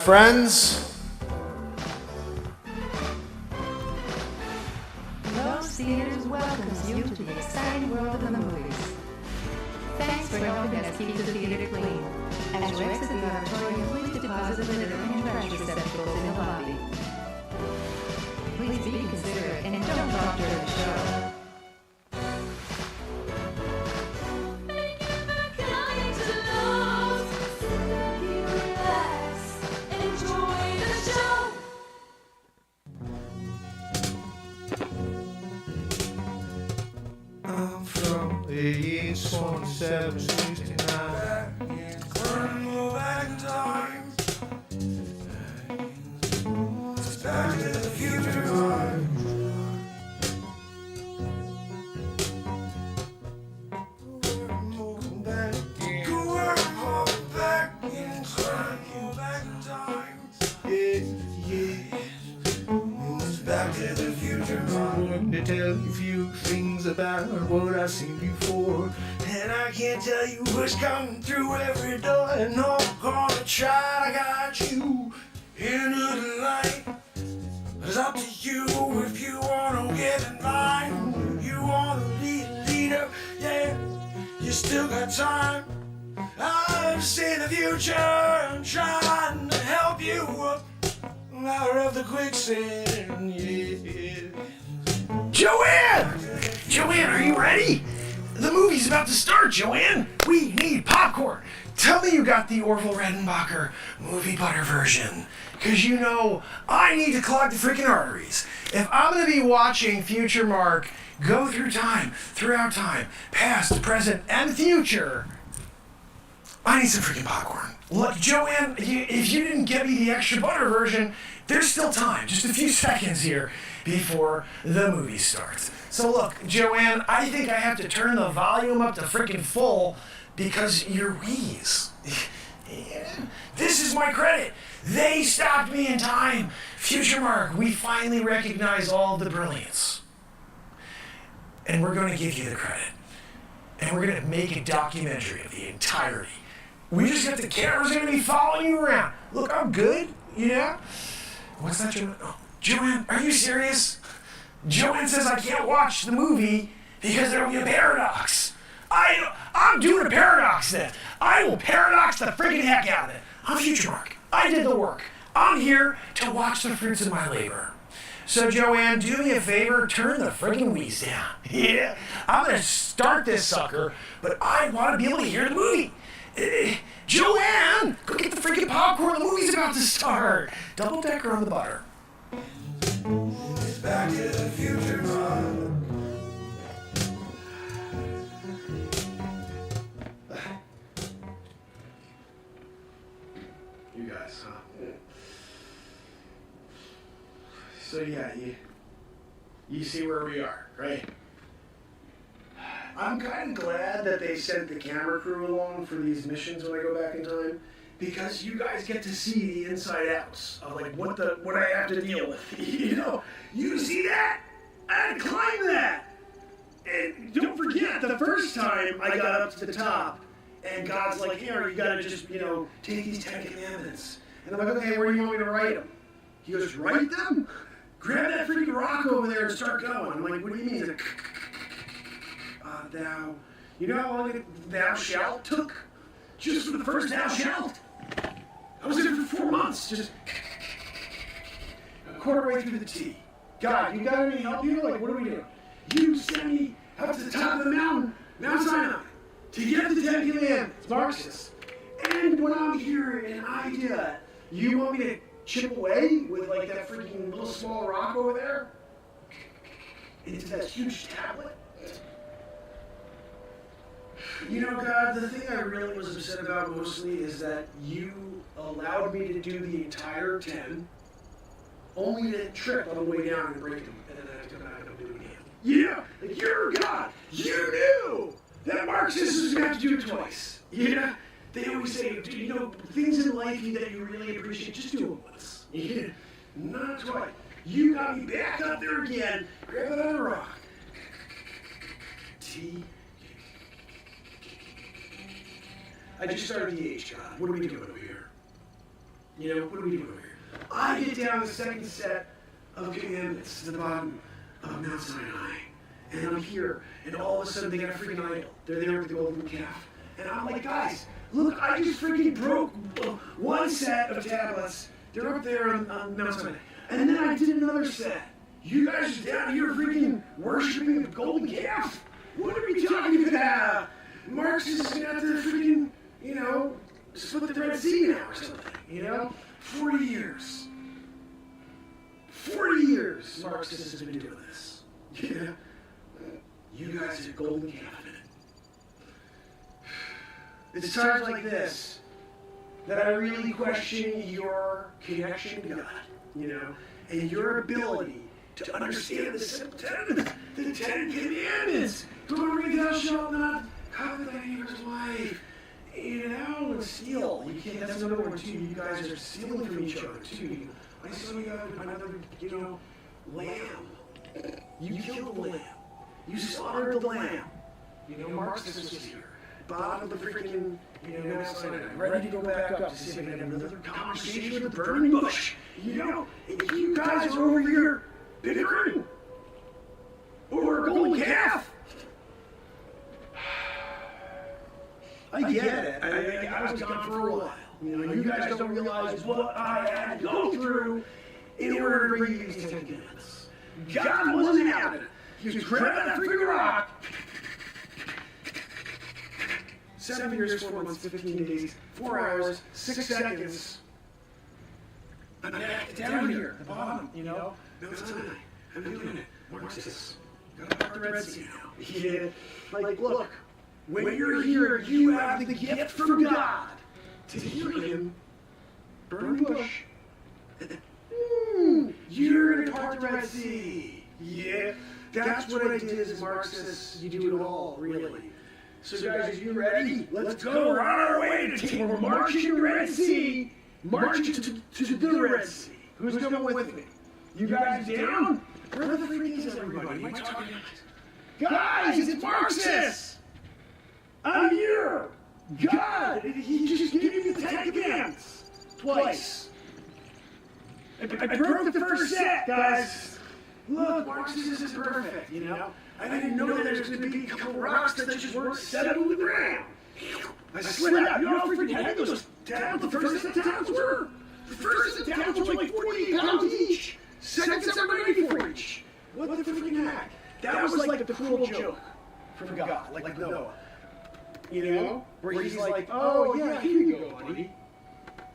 Friends, Lowe's Theaters welcomes you to the exciting world of the movies. Thanks for helping us keep the theater clean. As you exit the auditorium, please deposit litter and trash receptacles in the lobby. Please be considerate and don't talk during the show. I'm from age 27, 69. Back to the future. Back to the future, I'm to tell you a few things about what I've seen before. And I can't tell you what's coming through every door. And no, I'm gonna try to guide you into the light. It's up to you if you wanna get in line. If you wanna be a leader, yeah, you still got time. I've seen the future and trying to help you up out of the quicksand, yeah. Joanne, are you ready? The movie's about to start, Joanne. We need popcorn. Tell me you got the Orville Redenbacher movie butter version. Because you know, I need to clog the freaking arteries. If I'm going to be watching FutureMark go throughout time, past, present, and future, I need some freaking popcorn. Look, Joanne, if you didn't get me the extra butter version, there's still time. Just a few seconds here before the movie starts. So look, Joanne, I think I have to turn the volume up to freaking full because your wheeze. Yeah. This is my credit. They stopped me in time. FutureMark, we finally recognize all the brilliance. And we're going to give you the credit. And we're going to make a documentary of the entirety. We just got the cameras going to be following you around. Look, I'm good, yeah? What's that, Joanne? Oh, Joanne, are you serious? Joanne says I can't watch the movie because there will be a paradox. I'm doing a paradox then. I will paradox the friggin' heck out of it. I'm FutureMark. I did the work. I'm here to watch the fruits of my labor. So Joanne, do me a favor, turn the friggin' wheeze down. Yeah, I'm gonna start this sucker, but I want to be able to hear the movie. Joanne, go get the freaking popcorn. The movie's about to start. Double decker on the butter. It's back to the future, Mark. You guys, huh? So yeah, you see where we are, right? I'm kind of glad that they sent the camera crew along for these missions when I go back in time, because you guys get to see the inside outs of like what I have to deal with. You know, you see that? I had to climb that. And don't forget, the first time I got up to the top, and God's like, here, you gotta just, take these 10 commandments. And I'm like, okay, where do you want me to write them? He goes, write them? Grab that freaking rock over there and start going. I'm like, what do you mean? He's like, thou. You know how long thou shalt took? Just for the first thou shalt. I was there for 4 months, just a quarter way through the T. God, you got any help here? Like, what do we do? You send me up to the top of the mountain, Mount Sinai, to get the 10 commandments, Marxist. And when I'm hearing an idea, you want me to chip away with like that freaking little small rock over there into that huge tablet? You know, God, the thing I really was upset about mostly is that you allowed me to do the entire 10, only to trip on the way down and break them, and then I have to come back and do it again. Yeah, like you're God. You knew that Marxists was going to have to do it twice. Yeah, they always say, things in life that you really appreciate, just do it once. Yeah, not twice. You got me back up there again, grab another rock. T. I just started the H, God. What are we doing over here? You know, what are we doing over here? I get down the second set of commandments to the bottom of Mount Sinai. And I'm here, and all of a sudden they got a freaking idol. They're there with the golden calf. And I'm like, guys, look, I just freaking broke one set of tablets. They're up there on Mount Sinai. And then I did another set. You guys are down here freaking worshiping the golden calf? What are we talking about? Marxists got to freaking, you know, split the Red Sea now or something, you know? 40 years. 40 years Marxists have been doing this. Yeah. You guys are golden calf in it. It's times like this that I really question your connection to God, you know, and your ability to understand the simple tenets, the 10 Commandments. Glory, thou shalt not covet thy neighbor's wife. You know, and steal. You can't. That's another one too. You guys are stealing from each other too. I saw you got another, you know, lamb. You killed the lamb. You slaughtered the lamb. You know, Marxist was here. Bottom of the freaking, you know, Mount Sinai. Ready to go back up to see if I can have another conversation with the burning bush. You know, and you guys are over here bickering over a golden calf. I get it. I was gone for a while. You know, you guys don't realize what I had to go through in order to bring you these 10 commandments. God wasn't having it. He was grabbing that freaking rock. 7 years, 4 months, 15 days, 4 hours, 6 seconds. I'm back down here at the bottom, you know? No time. I'm doing it. Marxists. Gotta part the Red Sea now. Yeah. Like, look. When you're here, you have the gift from God to hear Him burn the bush. You're going to part the Red Sea. Yeah, that's what I did as Marxists. You do it all, really. So guys, are you ready? Let's go. We're on our way to take. We're marching the Red Sea. Marching to the Red Sea. Who's coming with me? You guys down? Where the freak is everybody? Am I talking about? Guys, it's Marxists! I'm here! God! He just gave me the 10 commandments! Twice. I broke the first set, guys! Look, Marxism isn't perfect, you know? I didn't know that there's going to be a couple rocks that just weren't set on the ground. I slid out. You know how freaking heavy those tablets, the first set tablets were? The first set tablets were like 48 pounds each. Second set were 94 each. What the freaking heck? That was like the cruel joke from God, like Noah. You know? Where he's like, oh yeah, here you go, buddy.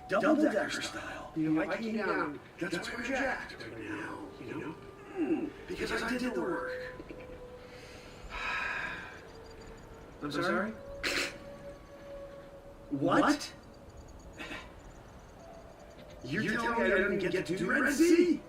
Double-decker style. You know, I came down. That's where we're jacked right now. You know? Because I did the work. I'm sorry? What? You're telling me I didn't get to do the Red Sea?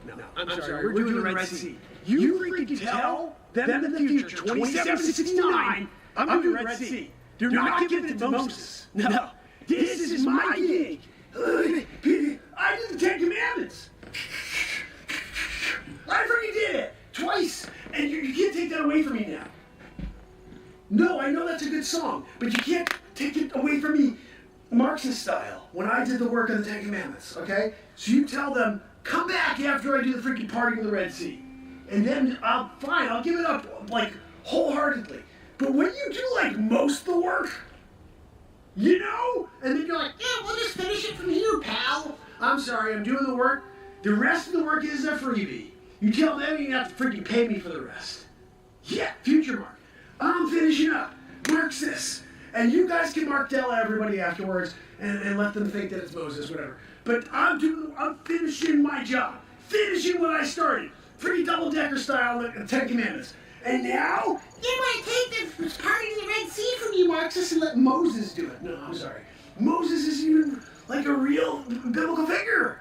No, I'm sorry. We're doing the Red Sea. You freaking tell them in the future, 2769, I'm doing the Red Sea. Do not give it to Moses. No. This is my gig. I did the 10 Commandments. I freaking did it twice, and you can't take that away from me now. No, I know that's a good song, but you can't take it away from me Marxist style when I did the work of the 10 Commandments, okay? So you tell them, come back after I do the freaking parting of the Red Sea. And then, I'll give it up, like, wholeheartedly. But when you do, like, most of the work, you know? And then you're like, yeah, we'll just finish it from here, pal. I'm sorry, I'm doing the work. The rest of the work is a freebie. You tell them you have to freaking pay me for the rest. Yeah, FutureMark. I'm finishing up. Marxists. And you guys can Mark Dell everybody afterwards and let them think that it's Moses, whatever. But I'm finishing my job. Finishing what I started. Pretty double-decker style, the 10 Commandments. And now, you might take the parting of the Red Sea from you, Marxists, and let Moses do it. No, I'm sorry. Moses isn't even like a real biblical figure.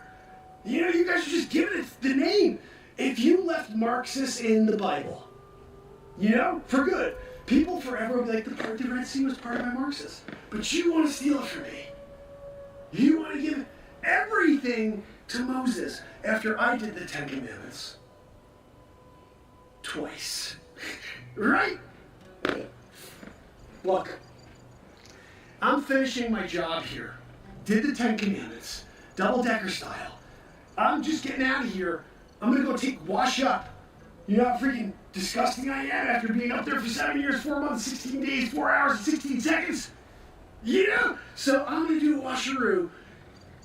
You know, you guys are just giving it the name. If you left Marxists in the Bible, you know, for good, people forever will be like, the Red Sea was parted by Marxists. But you want to steal it from me. You want to give everything to Moses after I did the 10 Commandments. Twice. Right? Look, I'm finishing my job here. did the 10 Commandments, double-decker style. I'm just getting out of here. I'm gonna go wash up. You know how freaking disgusting I am after being up there for 7 years, 4 months, 16 days, 4 hours, and 16 seconds? Yeah? So I'm gonna do a washeroo,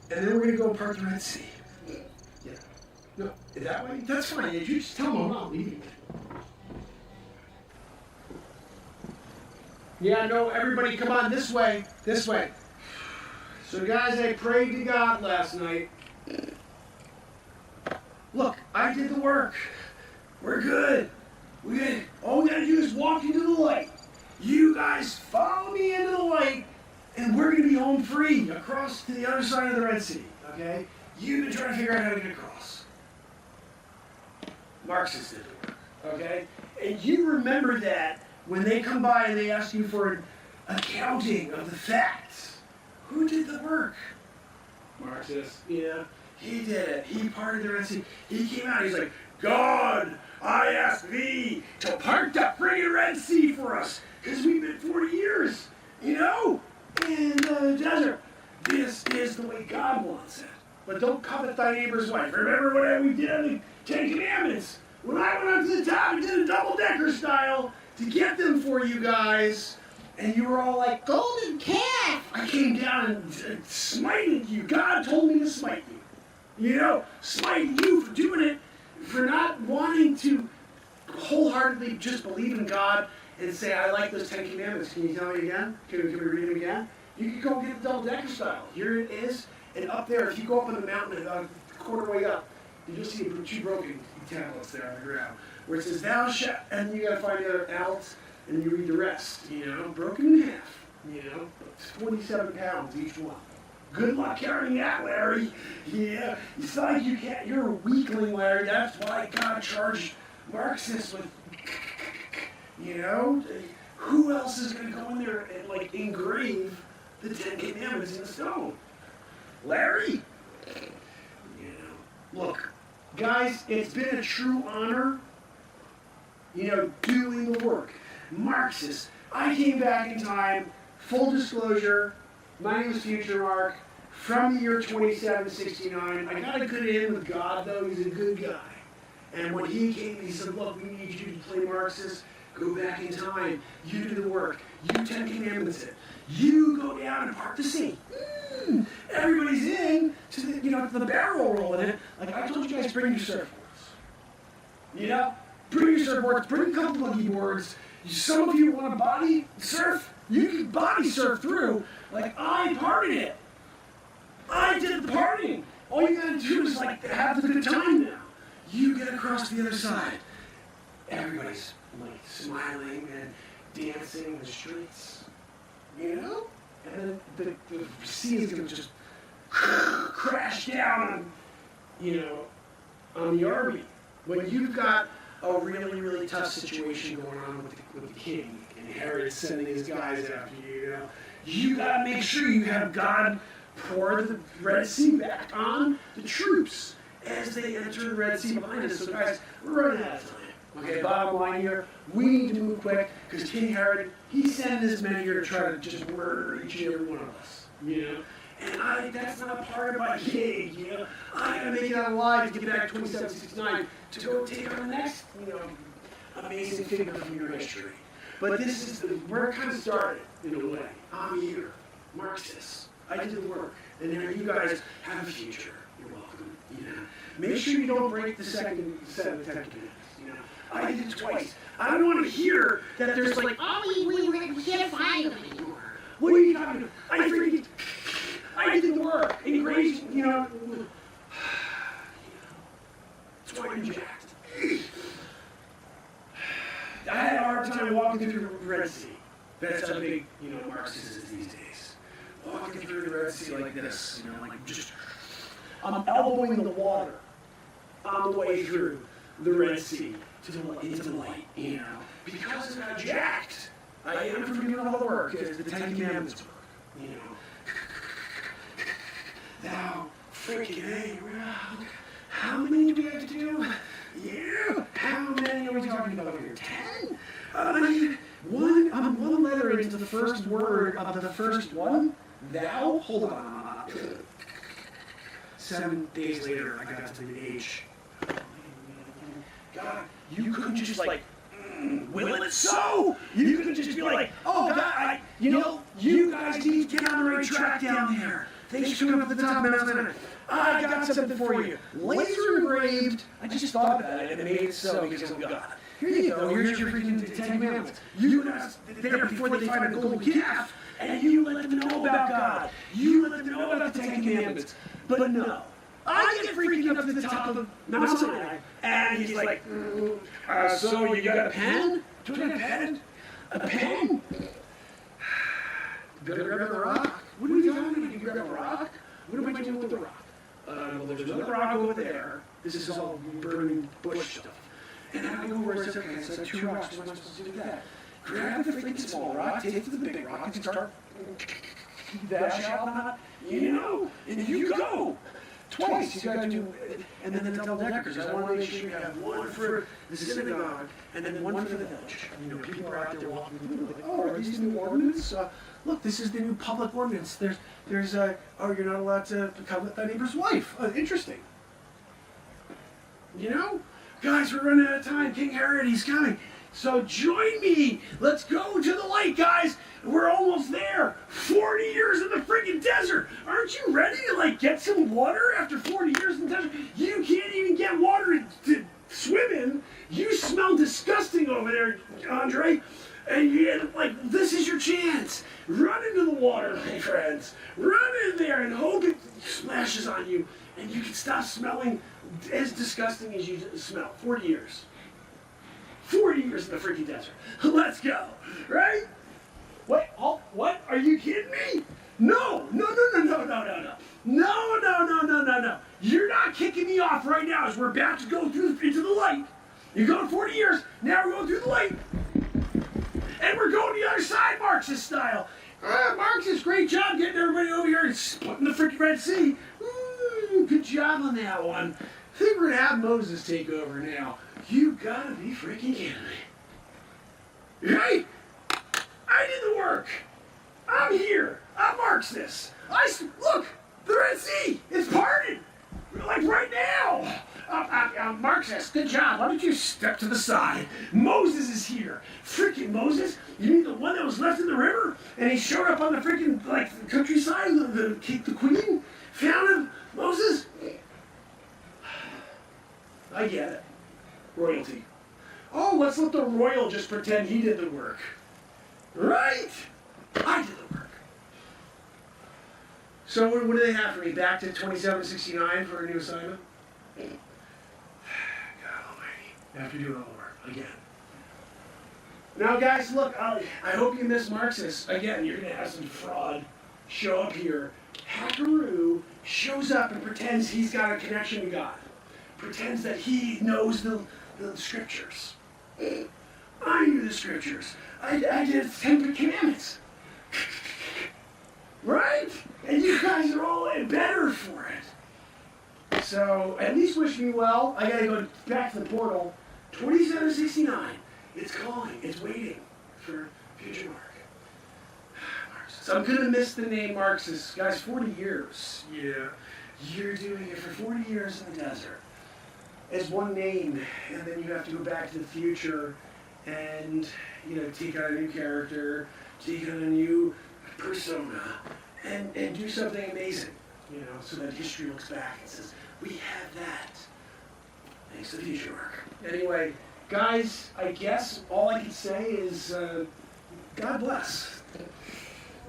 and then we're gonna go park the Red Sea. Yeah. No, that way? That's fine. You just tell them I'm not leaving. Yeah, no, everybody come on this way. This way. So guys, I prayed to God last night. Look, I did the work. We're good. All we gotta do is walk into the light. You guys follow me into the light, and we're gonna be home free across to the other side of the Red Sea, okay? You've been trying to figure out how to get across. Marxists did the work, okay? And you remember that when they come by and they ask you for an accounting of the facts. Who did the work? Marxist. Yeah, he did it. He parted the Red Sea. He came out, he's like, God, I ask thee to part the friggin' Red Sea for us, because we've been 40 years, in the desert. This is the way God wants it. But don't covet thy neighbor's wife. Remember what we did on the 10 Commandments? When I went up to the top and did a double-decker style to get them for you guys, and you were all like, golden calf! I came down and smited you. God told me to smite you. Smite you for doing it, for not wanting to wholeheartedly just believe in God and say, I like those 10 Commandments. Can you tell me again? Can we read them again? You can go get the double-decker style. Here it is. And up there, if you go up on the mountain, a quarter way up, you'll see 2 broken tablets there on the ground, where it says, thou shalt, and you gotta find the other out, and you read the rest, broken in half, 27 pounds each one. Good luck carrying that, Larry. Yeah, it's like you can't, you're a weakling, Larry. That's why God charged Marxists with, who else is gonna go in there and engrave the 10 Commandments in the stone? Larry? Look, guys, it's been a true honor, doing the work. Marxists, I came back in time, full disclosure, my name is FutureMark, from the year 2769. I got a good in with God, though. He's a good guy. And when he came, he said, look, we need you to play Marxist. Go back in time. You do the work. You 10 Commandments it. You go down and park the sea. Everybody's in to the barrel roll in it. Like I told you guys, bring your surfboards. Bring your surfboards, bring a couple boogie boards. Some of you want to body surf. You can body surf through. Like I partied it. I did the partying. All you gotta do is have the good time now. You get across the other side. Everybody's smiling and dancing in the streets. And then the sea is going to just crash down on the army. When you've got a really, really tough situation going on with the king, and Herod is sending his guys after you, you got to make sure you have God pour the Red Sea back on the troops as they enter the Red Sea behind us. So guys, we're running out of time. Okay, bottom line here, we need to move quick, because King Herod, he sent his men here to try to just murder each and every one of us, And that's not part of my gig, I gotta make it out alive to get back to 2769 to go take on the next, amazing figure from your history. But this is where it kind of started, in a way. I'm here, Marxists. I did the work, and now you guys have a future. You're welcome, Make sure you don't break the second set of 10 Commandments. I did it twice. I don't want to hear that there's we can't find them anymore. What are you talking about? I did the work. Engraved, That's why I'm jacked. I had a hard time walking through the Red Sea. That's how big, Marxist is these days. Walking through the Red Sea like this, just, I'm elbowing the water on the way through the Red Sea. Into the light, because I'm not jacked. I am from doing all the work as the 10 Commandments work, Thou freaking A, how many do we have to do? How many are we talking about here? 10? I'm one letter into the first word of the first one. Thou? Hold on. top. 7 days later, I got to the age. God, you couldn't just like, will it so? You couldn't just be like, oh God, you guys need to get on the right track down there. Thanks for coming up to the top of the mountain. I got something for you. Laser engraved. I just thought about it and made it so because of God. Here you go. Here's your freaking 10 commandments. You guys there before they find a golden calf, and you let them know about God. You let them know about the 10 commandments. But no. I get freaking up to the top of Mount Sinai, and he's like, so you got a pen? Do I got a pen? A pen? You gotta grab the rock? What are you talking about? You grab a rock? What am I doing with the rock? Well, there's another rock over there. This is all burning bush stuff. And I go over and say, okay, so 2 rocks. What am I supposed to do with that? Grab the freaking small rock, take it to the big rock, and start, thou shalt not, and you go. Twice, you gotta do, and then the double deckers. I want to make sure you have one for the synagogue and then one for the village. People are out there walking through, like, oh, are these new ordinance? Look, this is the new public ordinance. There's, you're not allowed to covet thy neighbor's wife. Interesting. Guys, we're running out of time. King Herod, he's coming. So join me. Let's go to the light, guys. We're almost there. 40 years in the freaking desert. Aren't you ready to get some water after 40 years in the desert? You can't even get water to swim in. You smell disgusting over there, Andre. And this is your chance. Run into the water, my friends. Run in there and hope it splashes on you, and you can stop smelling as disgusting as you smell. 40 years. 40 years in the freaking desert. Let's go. Right? What? Oh, what? Are you kidding me? No. You're not kicking me off right now as we're about to go into the light. You're going 40 years. Now we're going through the light. And we're going the other side, Marxist style. Marxist, great job getting everybody over here and splitting the freaking Red Sea. Good job on that one. I think we're going to have Moses take over now. You gotta be freaking kidding me. Right? I did the work. I'm here. I'm Marxist. Look, the Red Sea is parted. Right now. Marxist, good job. Why don't you step to the side? Moses is here. Freaking Moses? You mean the one that was left in the river? And he showed up on the freaking, countryside, the queen? Found him? Moses? I get it. Royalty. Oh, let's let the royal just pretend he did the work. Right? I did the work. So what do they have for me? Back to 2769 for a new assignment? God almighty. I have to do it all over again. Now guys, look, I hope you miss Marxists. Again, you're going to have some fraud show up here. Hackaroo shows up and pretends he's got a connection to God. Pretends that he knows the scriptures. I knew the scriptures. I did 10 commandments. Right? And you guys are all better for it. So, at least wish me well. I gotta go back to the portal. 2769. It's calling. It's waiting for FutureMark. So I'm gonna miss the name Marxist. Guys, 40 years. Yeah. You're doing it for 40 years in the desert. As one name, and then you have to go back to the future and, take on a new character, take on a new persona, and do something amazing, so that history looks back and says, we have that. Thanks to FutureMark. Anyway, guys, I guess all I can say is, God bless.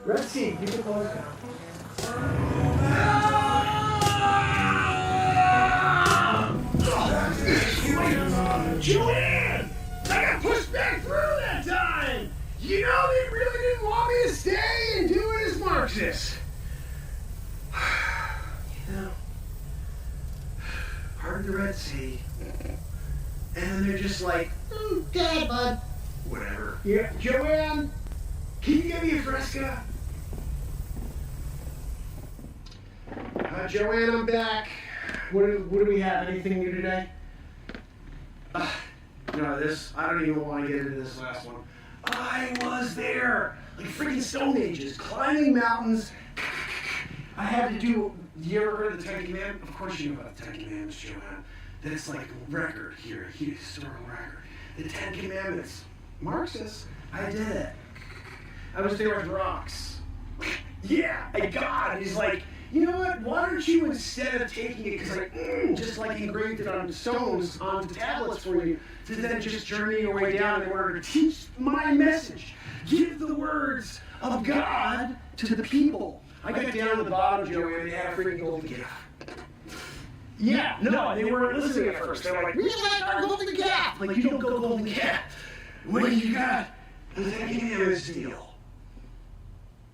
Red Sea, keep it closed down. Joanne! I got pushed back through that time! They really didn't want me to stay and do it as Marxist. Part of the Red Sea. And then they're just like, God, bud. Whatever. Yeah, Joanne, can you get me a Fresca? Joanne, I'm back. What do we have? Anything new today? This. I don't even want to get into this last one. I was there, freaking Stone Ages, climbing mountains, I had to do, you ever heard of the Ten Commandments? Of course you know about the Ten Commandments, Joanne. That it's like a record here, a historical record. The Ten Commandments. Mark says, I did it. I was there with rocks. Yeah, I got it. He's like, you know what? Why don't you, instead of taking it, because just like engraved it on stones, onto tablets for you, to then just journey your way down in order to teach my message. Give the words of God to the people. I got down to the bottom, Joey, and they had a freaking golden calf. Yeah, no, they weren't listening at first. They were like, we like our golden calf. Like, you don't go golden calf when you got the Ten Commandments deal.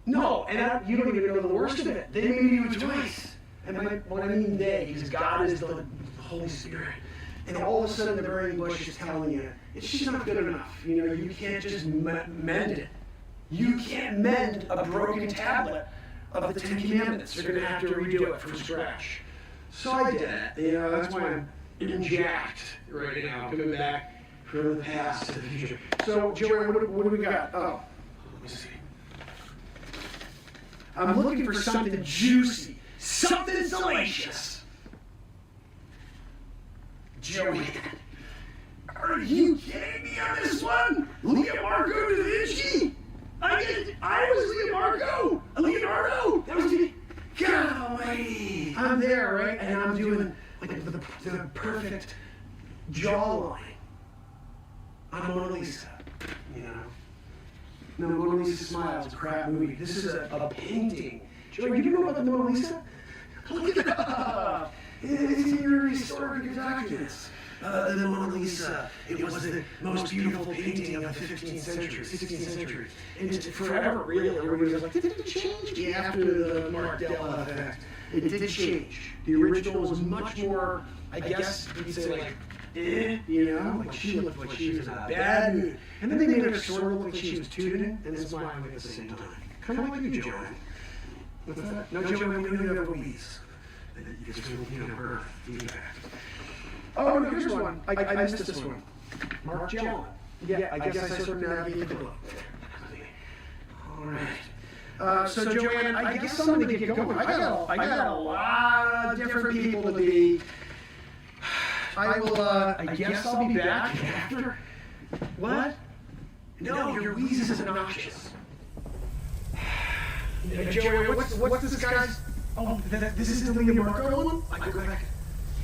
No, and you don't even know the worst of it. They made me do it twice. And when I mean they, because God is the Holy Spirit. And all of a sudden the burning bush is telling you, it's just not good enough. You know, you can't just mend it. You can't mend a broken tablet of the Ten Commandments. You're going to have to redo it from scratch. So I did it. You know, that's why I'm jacked right now, coming back from the past to the future. So, Joey, what do we got? Oh, let me see. I'm looking for something juicy, something salacious. Joey, are you kidding me on this one? Leonardo da Vinci? I was Leonardo. That was me. God almighty. I'm there, right? And I'm doing like the perfect jawline on Mona Lisa, you know? No, Mona Lisa Smile is a crap movie. This is a painting. Joey, you know about the Mona Lisa? Look it up. It's in your historical documents. The Mona Lisa, it was the most beautiful painting of the 15th century, 16th century. And forever, really, everybody was like, did it change? Yeah, after the Mark effect, it did change. The original was much more, I guess you'd say like, you know, like she looked like she was in a bad mood. And then they made her sort of look like she was tooting and smiling at the same time. Kind of like you, Joanne. What's that? No, Joanne, we don't have Louise. You just, you know, her feedback. Oh, no, here's one. I missed this one. Mark Pires. Yeah, I guess I sort of navigated the book. All right. So, Joanne, I guess I'm going to get going. I got a lot of different people to be. I will, I guess I'll be back after. What? No, your wheeze is obnoxious. Joanne, what's this guy's? Oh, this is the Leo Marco one? I go back.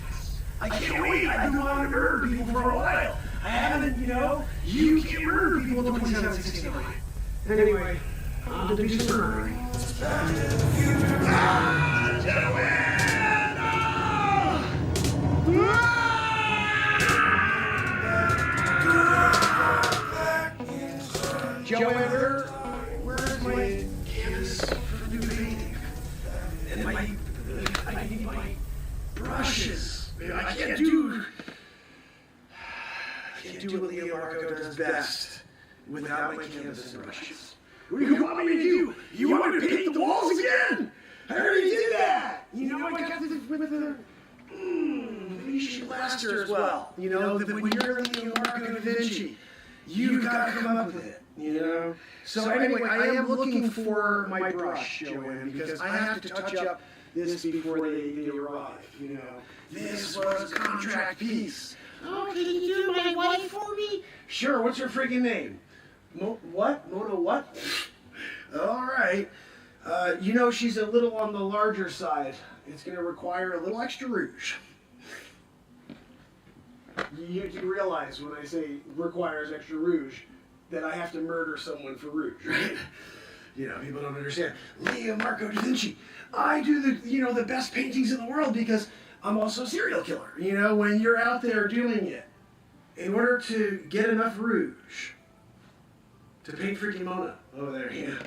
Yes. I can't wait. I've been wanting to murder people for a while. I haven't, you know. You can't murder people in 2769. Anyway, on to do some murdering. Back to the future. Joanne, where's my canvas for the new painting? And I need my brushes. I can't do what Leo Marco does best without my canvas and brushes. What do you want me to do? You want me to paint the walls again? I already did that. You know, I got this with the Venetian plaster as well. You know, when you're Leo Marco da Vinci, you've got to come up with it. You know? So anyway, I am looking for my brush, Joanne, because I have to touch up this before they arrive, you know. This was a contract piece. Oh, can you do my wife for me? Sure, what's her freaking name? What? Mona what? All right. You know, she's a little on the larger side. It's going to require a little extra rouge. You realize when I say requires extra rouge, that I have to murder someone for rouge, right? You know, people don't understand. Leo Marco da Vinci. I do the best paintings in the world because I'm also a serial killer. You know, when you're out there doing it, in order to get enough rouge to paint freaking Mona over there, you know.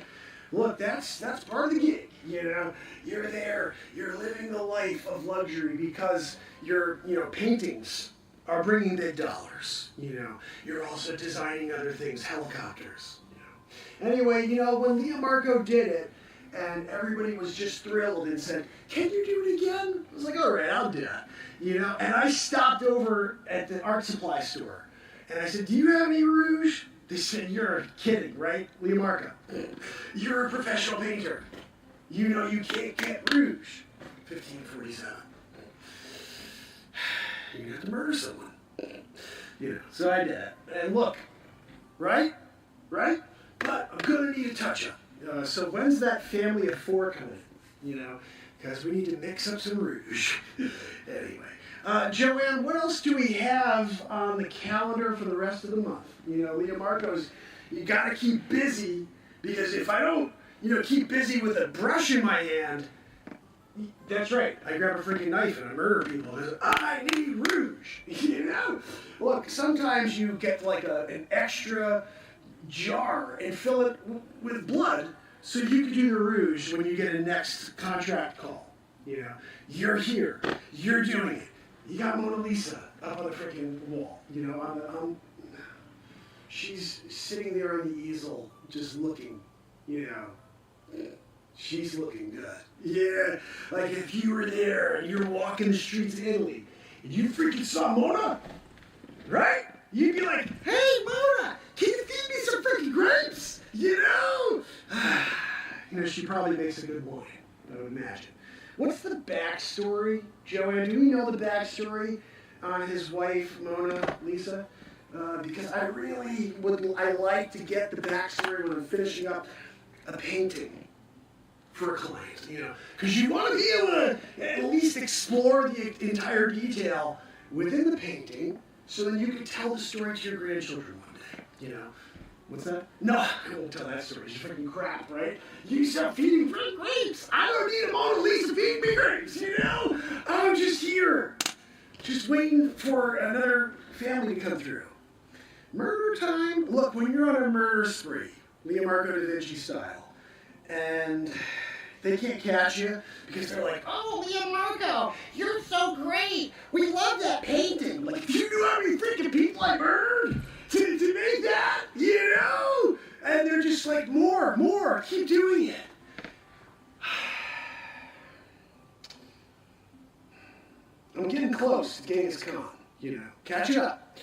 Look, that's part of the gig, you know. You're there, you're living the life of luxury because your paintings are bringing big dollars, you know. You're also designing other things, helicopters, you know. Anyway, you know, when Leo Marco did it, and everybody was just thrilled and said, can you do it again? I was like, all right, I'll do it, you know. And I stopped over at the art supply store, and I said, do you have any rouge? They said, you're kidding, right? Leo Marco, you're a professional painter. You know you can't get Rouge. 1547. You're gonna have to murder someone. You know, so I did it. And look, right? Right? But I'm gonna need a touch-up. So when's that family of 4 coming in? You know, because we need to mix up some Rouge. Anyway. Joanne, what else do we have on the calendar for the rest of the month? You know, Leah Marcos, you gotta keep busy, because if I don't, keep busy with a brush in my hand, that's right, I grab a freaking knife and I murder people because I need Rouge, Look, sometimes you get like an extra jar and fill it with blood so you can do the Rouge when you get a next contract call. You're here, you're doing it. You got Mona Lisa up on the freaking wall, she's sitting there on the easel just looking, She's looking good. Yeah, like if you were there and you were walking the streets of Italy and you freaking saw Mona, right? You'd be like, hey, Mona, can you feed me some freaking grapes? She probably makes a good wine, I would imagine. What's the backstory, Joanne? Do we know the backstory on his wife, Mona Lisa? Because I really I like to get the backstory when I'm finishing up a painting for a client, because you want to be able to at least explore the entire detail within the painting, so then you can tell the story to your grandchildren one day, What's that? No, I won't tell that story. It's freaking crap, right? You stop feeding me grapes. I don't need a Mona Lisa feeding me grapes, I'm just here, just waiting for another family to come through. Murder time? Look, when you're on a murder spree, Leonardo da Vinci style, and they can't catch you because they're like, oh, Leonardo, you're so great. We love that painting. Like, do you know how many freaking people I murdered to make that? And they're just like, more, keep doing it. I'm getting close to Genghis Khan, catch up.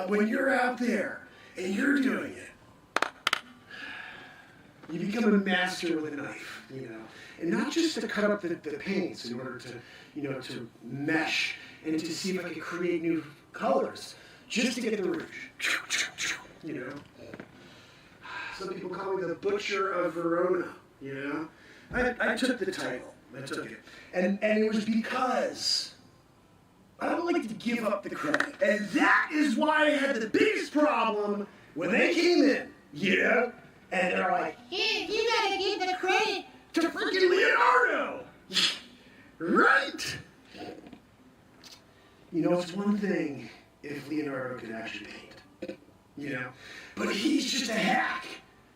When you're out there and you're doing it, you become a master with a knife, and not just to cut up the paints in order to, to mesh and to see if I can create new colors, just to get the Rouge, Some people call me the Butcher of Verona, I took the title, I took it, and it was because I don't like to give up the credit, and that is why I had the biggest problem when they came in, and they're like, hey, you gotta give the credit to freaking Leonardo! Right? It's one thing if Leonardo could actually paint, but he's just a hack.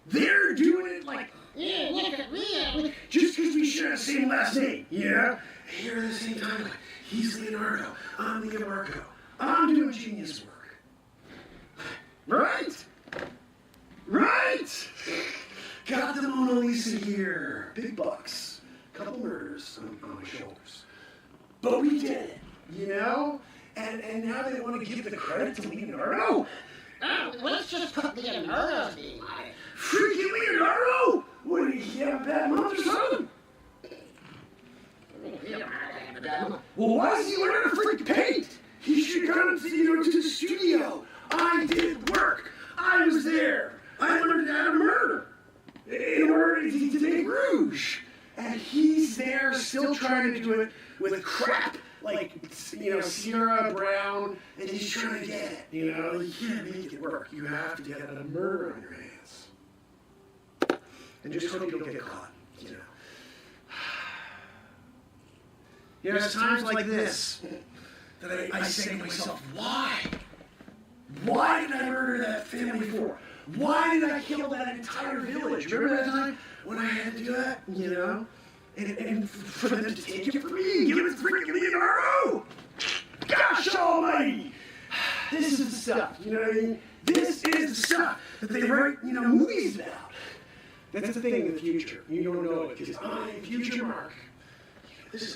They're doing it like, yeah, look at Leo, just because we share the same last name, Here at the same time, like, he's Leonardo, I'm Leo Marco, I'm doing genius work. Right? Right? Got the Mona Lisa here. Big bucks. Couple murders on my shoulders. But we did it, And now they want to give the credit to Leonardo? Oh, let's just put Leonardo's name on it. Freaking Leonardo? What, did he have a bad month or something? Well, why does he learn how to freaking paint? He should come to the studio. I did work. I was there. I learned how to murder in order to make Rouge. And he's there still trying to do it with crap like, Sierra Brown, and he's trying to get it, You can't make it work. You have to get a murder on your hands. And just hope you don't get caught, It's times like this that I say to myself, why? Why did I murder that family for? Why did I kill that entire village? Remember that time when I had to do that? And for them to take it from me and give it to freaking Leonardo? Gosh almighty! This is the stuff, you know what I mean? This is the stuff that they write, movies about. That's the thing in the future. You don't know it because I'm FutureMark.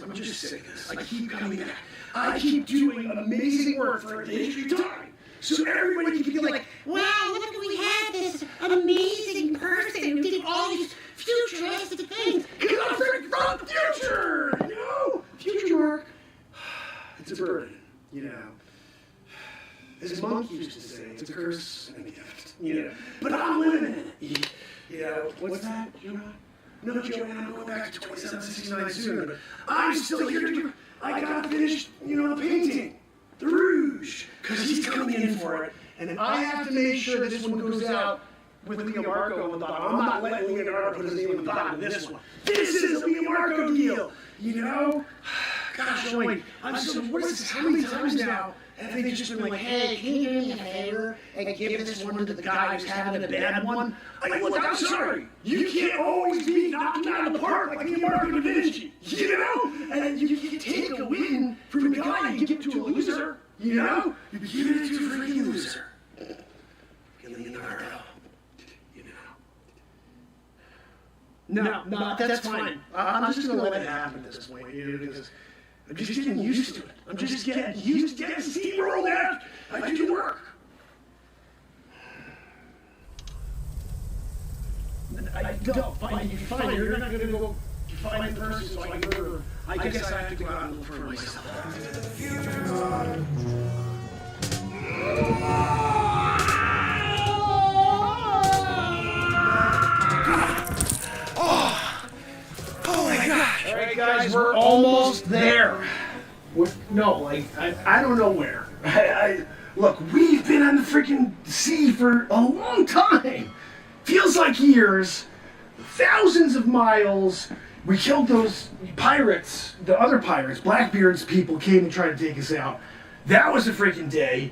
I'm just sick of this. I keep coming back. I keep doing amazing work for the history of time. So everybody can be like, wow, look, we had this amazing person who did all these futuristic things. Because I'm freaking from the future, you know? FutureMark, it's a burden, you know. As Monk used to say, it's a curse and a gift, you know. But I'm living in it. You know, what's that, Joanne? No, Joanne, I'm going back to 2769 soon, but I'm still here to, I gotta finish, you know, the painting, the rouge, because he's coming in for it, and I have to make sure this one goes out with Leo Marco on the bottom. I'm not letting Leonardo put his name on the bottom of this one. This is a Leo Marco deal, you know? Gosh, Joanne, I'm so, what is this, how many times now have they just been like, hey, can you do me a favor and give this one to the guy who's having a bad one? Like, look, I'm sorry. You can't always be knocking out of the park like Leonardo da Vinci, you know? And you take a win from a guy and give it to a loser, you know? You give it to a freaking loser. Get Leonardo, you know? No, that's fine. I'm just gonna let it happen at this point, you know, because I'm just getting used to it. I'm just getting used to getting steamrolled out. I do the work. I don't find you fine. You're not going to go find the person, so I can I guess I have to go out and look for myself. Oh my God! All right, guys, we're almost there. I don't know where. Look, we've been on the freaking sea for a long time. Feels like years, thousands of miles. We killed those pirates, the other pirates, Blackbeard's people came and tried to take us out. That was a freaking day.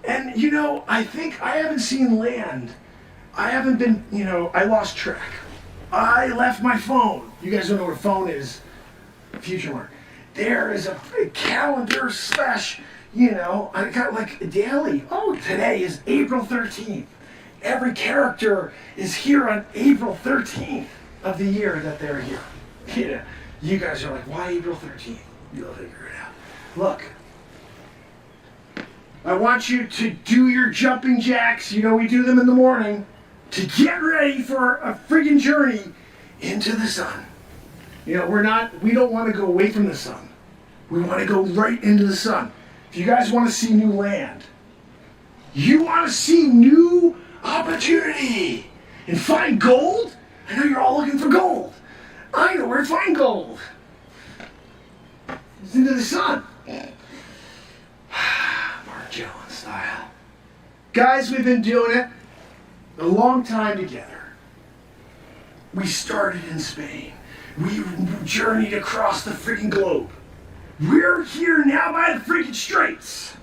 And, you know, I think I haven't seen land. I haven't been, you know, I lost track. I left my phone. You guys don't know what a phone is. FutureMark. There is a calendar slash, you know, I got like a daily. Oh, today is April 13th. Every character is here on April 13th of the year that they're here. Yeah. You guys are like, why April 13th? You'll figure it out. Look, I want you to do your jumping jacks. You know, we do them in the morning to get ready for a friggin' journey into the sun. You know, we don't want to go away from the sun. We want to go right into the sun. If you guys want to see new land, you want to see new opportunity and find gold? I know you're all looking for gold. I know where to find gold. It's into the sun. Mark Gellin style. Guys, we've been doing it a long time together. We started in Spain. We journeyed across the freaking globe. We're here now by the freaking straits.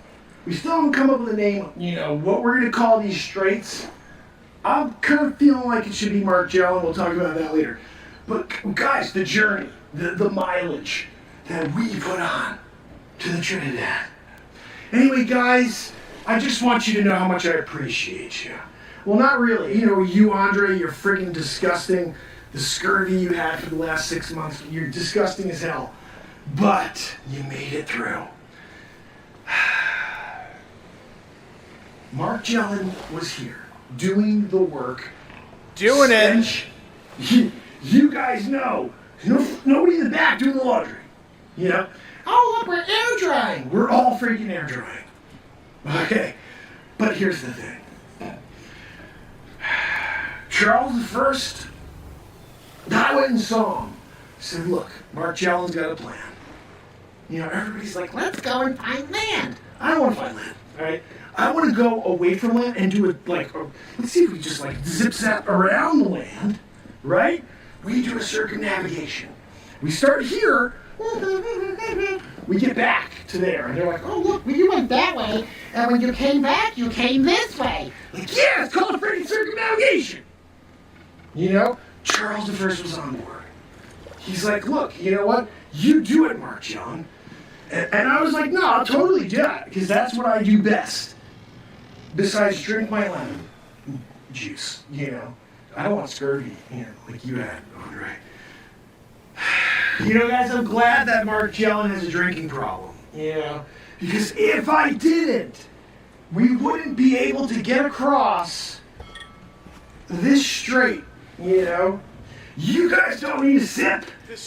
We still haven't come up with a name, you know, what we're going to call these straits. I'm kind of feeling like it should be Mark Gellin. We'll talk about that later. But guys, the journey, the mileage that we put on to the Trinidad. Anyway, guys, I just want you to know how much I appreciate you. Well, not really. You know, you, Andre, you're freaking disgusting. The scurvy you had for the last 6 months, you're disgusting as hell. But you made it through. Mark Gellin was here, doing the work. Doing it. You guys know. Nobody in the back doing the laundry. You know? Oh, look, we're air drying. We're all freaking air drying. Okay. But here's the thing. Charles I went and saw him. Said, look, Mark Gellin's got a plan. You know, everybody's like, let's go and find land. I don't want to find land, all right? I want to go away from land and do it like, let's see if we just like zip-zap around the land, right? We do a circumnavigation. We start here, we get back to there, and they're like, oh, look, You went that way, and when you came back, you came this way. like, yeah, it's called a freaking circumnavigation. You know, Charles I was on board. He's like, look, you know what? You do it, Mark Gellin. And I was like, no, I'll totally do it, because that's what I do best. Besides drink my lemon juice, you know. I don't want scurvy, you know, like you had, Andre. You know, guys, I'm glad that Mark Gellin has a drinking problem, you know. Because if I didn't, we wouldn't be able to get across this strait, you know. You guys don't need a sip.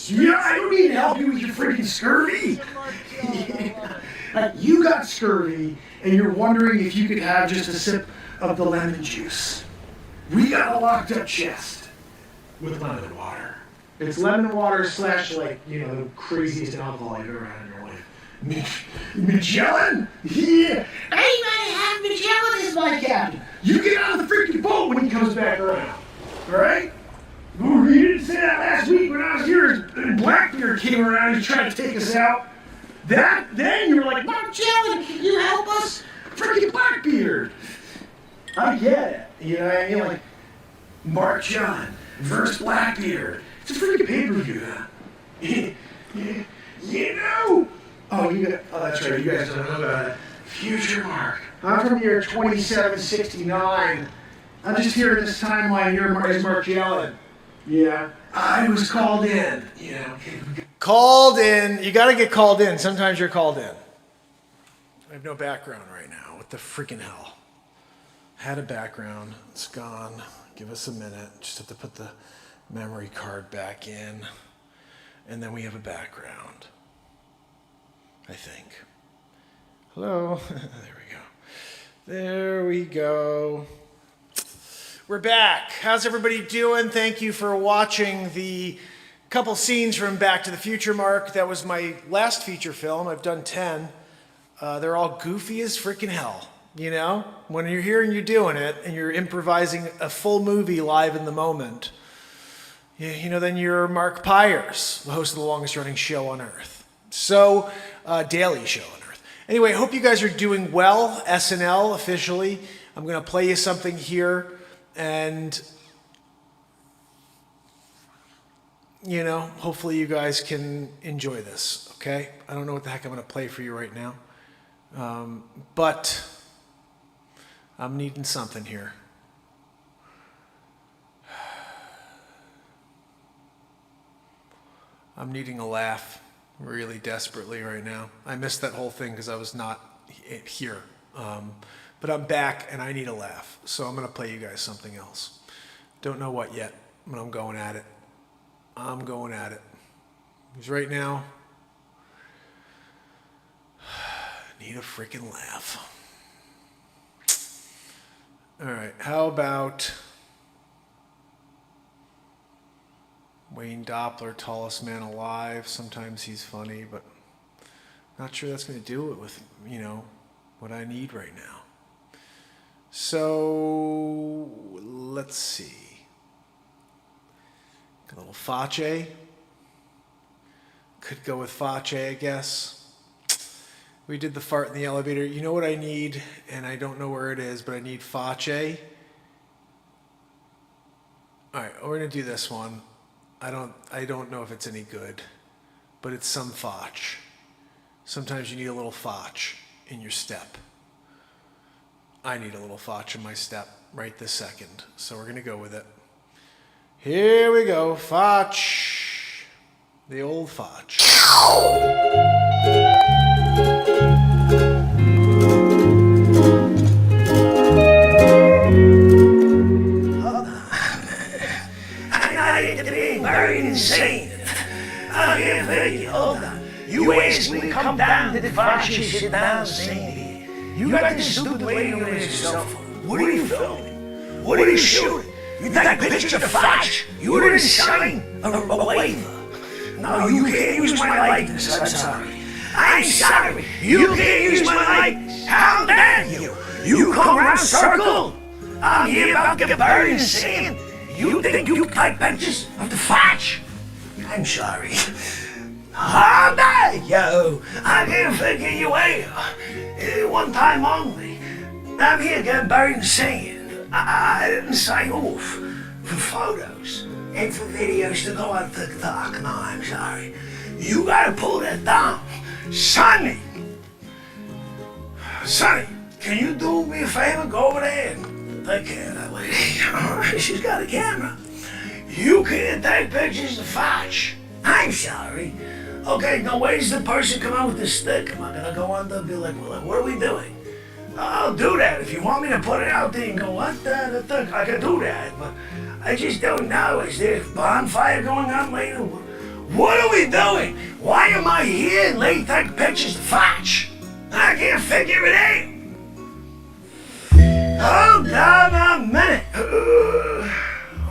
Yeah, I don't need to help you with your freaking scurvy. Like, you got scurvy, and you're wondering if you could have just a sip of the lemon juice. We got a locked up chest with lemon water. It's lemon water slash, like, you know, the craziest alcohol you've ever had in your life. Magellan? Yeah. Anybody have Magellan as my captain? You get out of the freaking boat when he comes back around. Alright? You didn't say that last week when I was here and Blackbeard came around and tried to take us out. Then you were like, Magellan, can you help us? freaking Blackbeard! I get it. You know what I mean? Like, Mark John versus Blackbeard. It's a freaking pay-per-view, huh? You know? Oh, that's right. You guys don't know about it. FutureMark. I'm from year 2769. I'm just here in this timeline here as Mark Allen. Yeah. I was called in. You know. Called in. You got to get called in. Sometimes you're called in. I have no background right now. What the freaking hell? Had a background. It's gone. Give us a minute. Just have to put the memory card back in. And then we have a background. I think. Hello. There we go. We're back. How's everybody doing? Thank you for watching the couple scenes from Back to the Future, Mark. That was my last feature film. I've done 10. They're all goofy as freaking hell. You know, when you're here and you're doing it and you're improvising a full movie live in the moment, you know, then you're Mark Pires, the host of the longest running show on earth. So, daily show on earth. Anyway, hope you guys are doing well. SNL officially. I'm going to play you something here and, you know, hopefully you guys can enjoy this, okay? I don't know what the heck I'm going to play for you right now, but I'm needing something here. I'm needing a laugh really desperately right now. I missed that whole thing because I was not here. But I'm back and I need a laugh. So I'm going to play you guys something else. Don't know what yet, but I'm going at it. I'm going at it. Because right now, I need a freaking laugh. All right, how about Wayne Doppler, tallest man alive? Sometimes he's funny, but not sure that's going to do it with, you know, what I need right now. So, let's see. A little Face. Could go with Face, I guess. We did the fart in the elevator. You know what I need, and I don't know where it is, but I need Face. All right, we're gonna do this one. I don't know if it's any good, but it's some Face. Sometimes you need a little Face in your step. I need a little Face in my step right this second, so we're gonna go with it. Here we go, Face. The old Face. Very insane. I can't fake it. Hold on. You asked me to come down to the function, sit down, Sandy. You got this stupid lady on your cell phone. What are you filming? What are you shooting? You take a picture of the flash. You didn't sign a waiver. No, you can't use my likeness. I'm sorry. I'm sorry. You can't use my likeness. How dare you? You come around circle. I'm here about to get buried in sand. You think you take pictures of the flash? I'm sorry. How dare you? I can't figure you out. One time only. I'm here getting buried in sand. I didn't sign off for photos and for videos to go on TikTok. No, I'm sorry. You gotta pull that down. Sonny, can you do me a favor? Go over there and take care of that lady. She's got a camera. You can't take pictures of Foch. I'm sorry. Okay, now where's the person come out with the stick? Am I gonna go on there and be like, well, what are we doing? I'll do that. If you want me to put it out there and go, what the I can do that. But I just don't know. Is there a bonfire going on later? What are we doing? Why am I here late taking pictures of Fotch? I can't figure it out. Hold on a minute.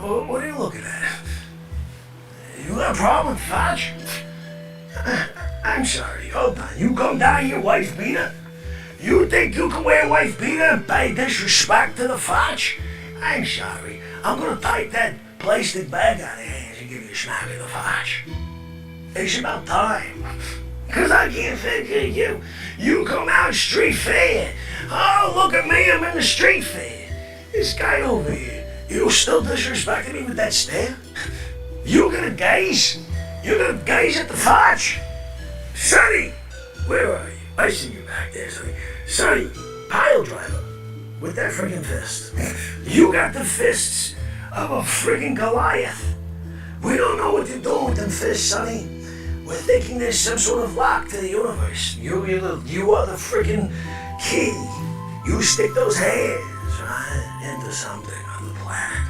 What are you looking at? You got a problem with Fotch? I'm sorry, hold on. You come down here, wife beater? You think you can wear wife beater and pay disrespect to the Fotch? I'm sorry. I'm gonna take that plastic bag out of your hands and give you a smack of the Fotch. It's about time. Cause I can't figure you. You come out street fair. Oh, look at me, I'm in the street fair. This guy over here, you still disrespecting me with that stare? You gonna gaze? You gonna gaze at the Fotch? Sonny, where are you? I see you back there, Sonny. Sonny, pile driver, with that friggin' fist. You got the fists of a friggin' Goliath. We don't know what you're doing with them fists, Sonny. We're thinking there's some sort of lock to the universe. You are the friggin' key. You stick those hands, right, into something on the planet.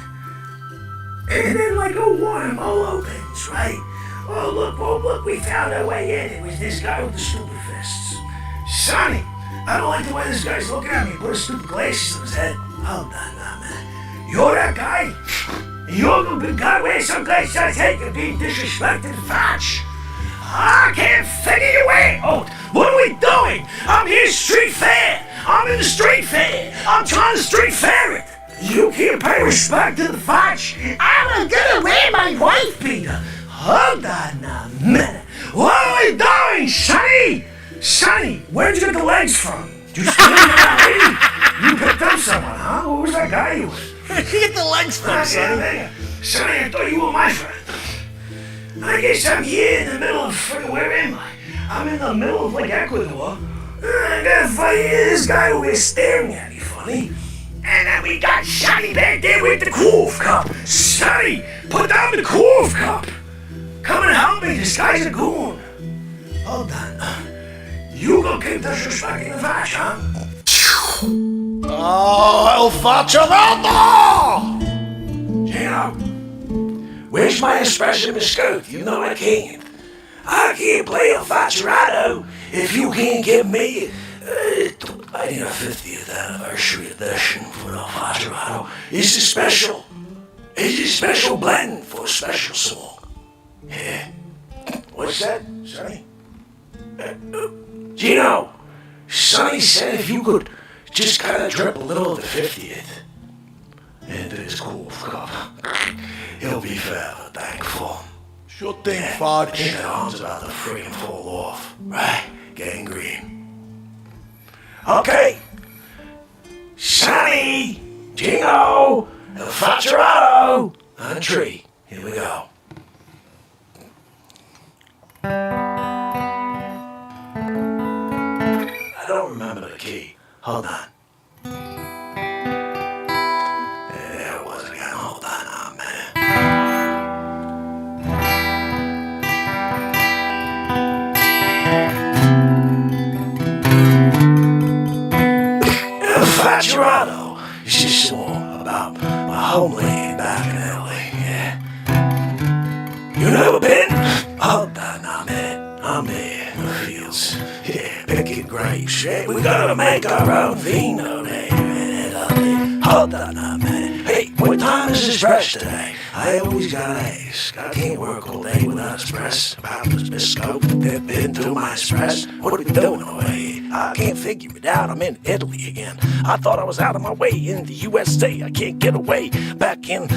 And then like a wormhole opens, right? Oh, look, we found our way in. It was this guy with the stupid fists. Sonny, I don't like the way this guy's looking at me. He put his stupid glasses on his head. Hold on now, man. You're that guy? You're the big guy wearing sunglasses on his head. You're being disrespected, Fotch. I can't figure you out. Oh, what are we doing? I'm here street fair. I'm in the street fair. I'm trying to street fair it. You can't pay respect to the Fotch. I'm gonna wear my wife beater. Hold on a minute. What are we doing, Sonny? Sonny, where'd you get the legs from? You stealing that lady? You picked up someone, huh? Who was that guy you with? Where'd you get the legs from, Sonny? Sonny, I thought you were my friend. I guess I'm here in the middle of friggin' where am I? I'm in the middle of like Ecuador. I gotta fight this guy over here staring at me funny. And then we got Sonny back there with the Coolf cup. Sonny, put down the Coolf cup. Come and help me, this guy's a goon. Hold on. You gonna keep disrespecting the Fotch, huh? Oh, El Facciato! Gino, where's my espresso biscotti? You know I can't. I can't play El Facciato if you can't give me I need a 50th anniversary edition for El Facciato. It's a special. It's a special blend for a special song. Yeah. What's that, Sonny? Gino, Sonny said if you could just kind of drip a little of the 50th into his cool cup, he'll be forever thankful. Sure thing, Fotch. His arm's about to friggin' fall off, right? Gangrene. Okay. Sonny, Gino, El Facciato on a tree. Here we go. I don't remember the key. Hold on. There it was again. Hold on a minute. El Facciato is just a song about my homeland back in LA, yeah. You never been? Hold on a minute. I'm there in the fields. Yeah, picking grapes. Yeah, we gotta make our own vino there in Italy. Hold on a minute. Hey, what time is Express today? I always gotta ask. I can't work all day without Express. About this biscotti to dip into my Express. What are we doing over here? I can't figure it out. I'm in Italy again. I thought I was out of my way in the USA. I can't get away back in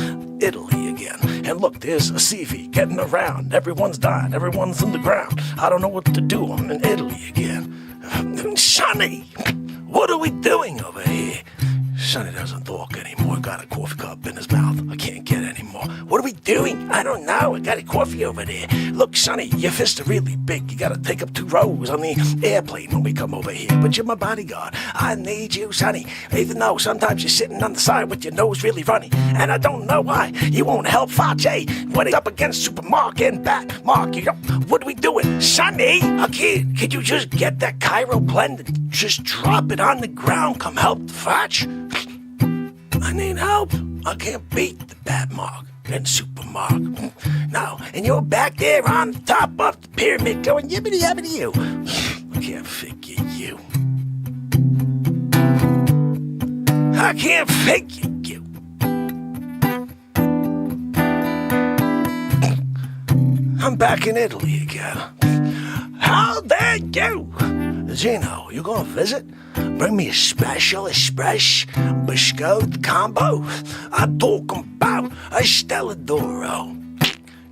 Italy again. And look, there's a CV getting around. Everyone's dying. Everyone's on the ground. I don't know what to do. I'm in Italy again. Sonny, what are we doing over here? Sonny doesn't talk anymore. Got a coffee cup in his mouth. I can't get any more. What are we doing? I don't know. I got a coffee over there. Look, Sonny, your fists are really big. You gotta take up 2 rows on the airplane when we come over here. But you're my bodyguard. I need you, Sonny. Even though sometimes you're sitting on the side with your nose really runny. And I don't know why you won't help Fotch when he's up against FutureMark and Mark. You know, what are we doing? Sonny, could you just get that Cairo blend and just drop it on the ground? Come help Fotch. I need help. I can't beat the bad Mark and Supermark. No, and you're back there on the top of the pyramid going yibbity yabbity you. I can't figure you. I can't figure you. I'm back in Italy again. How dare you? Gino, you gonna visit? Bring me a special espresso biscotti combo. I'm talking about a Stelladoro.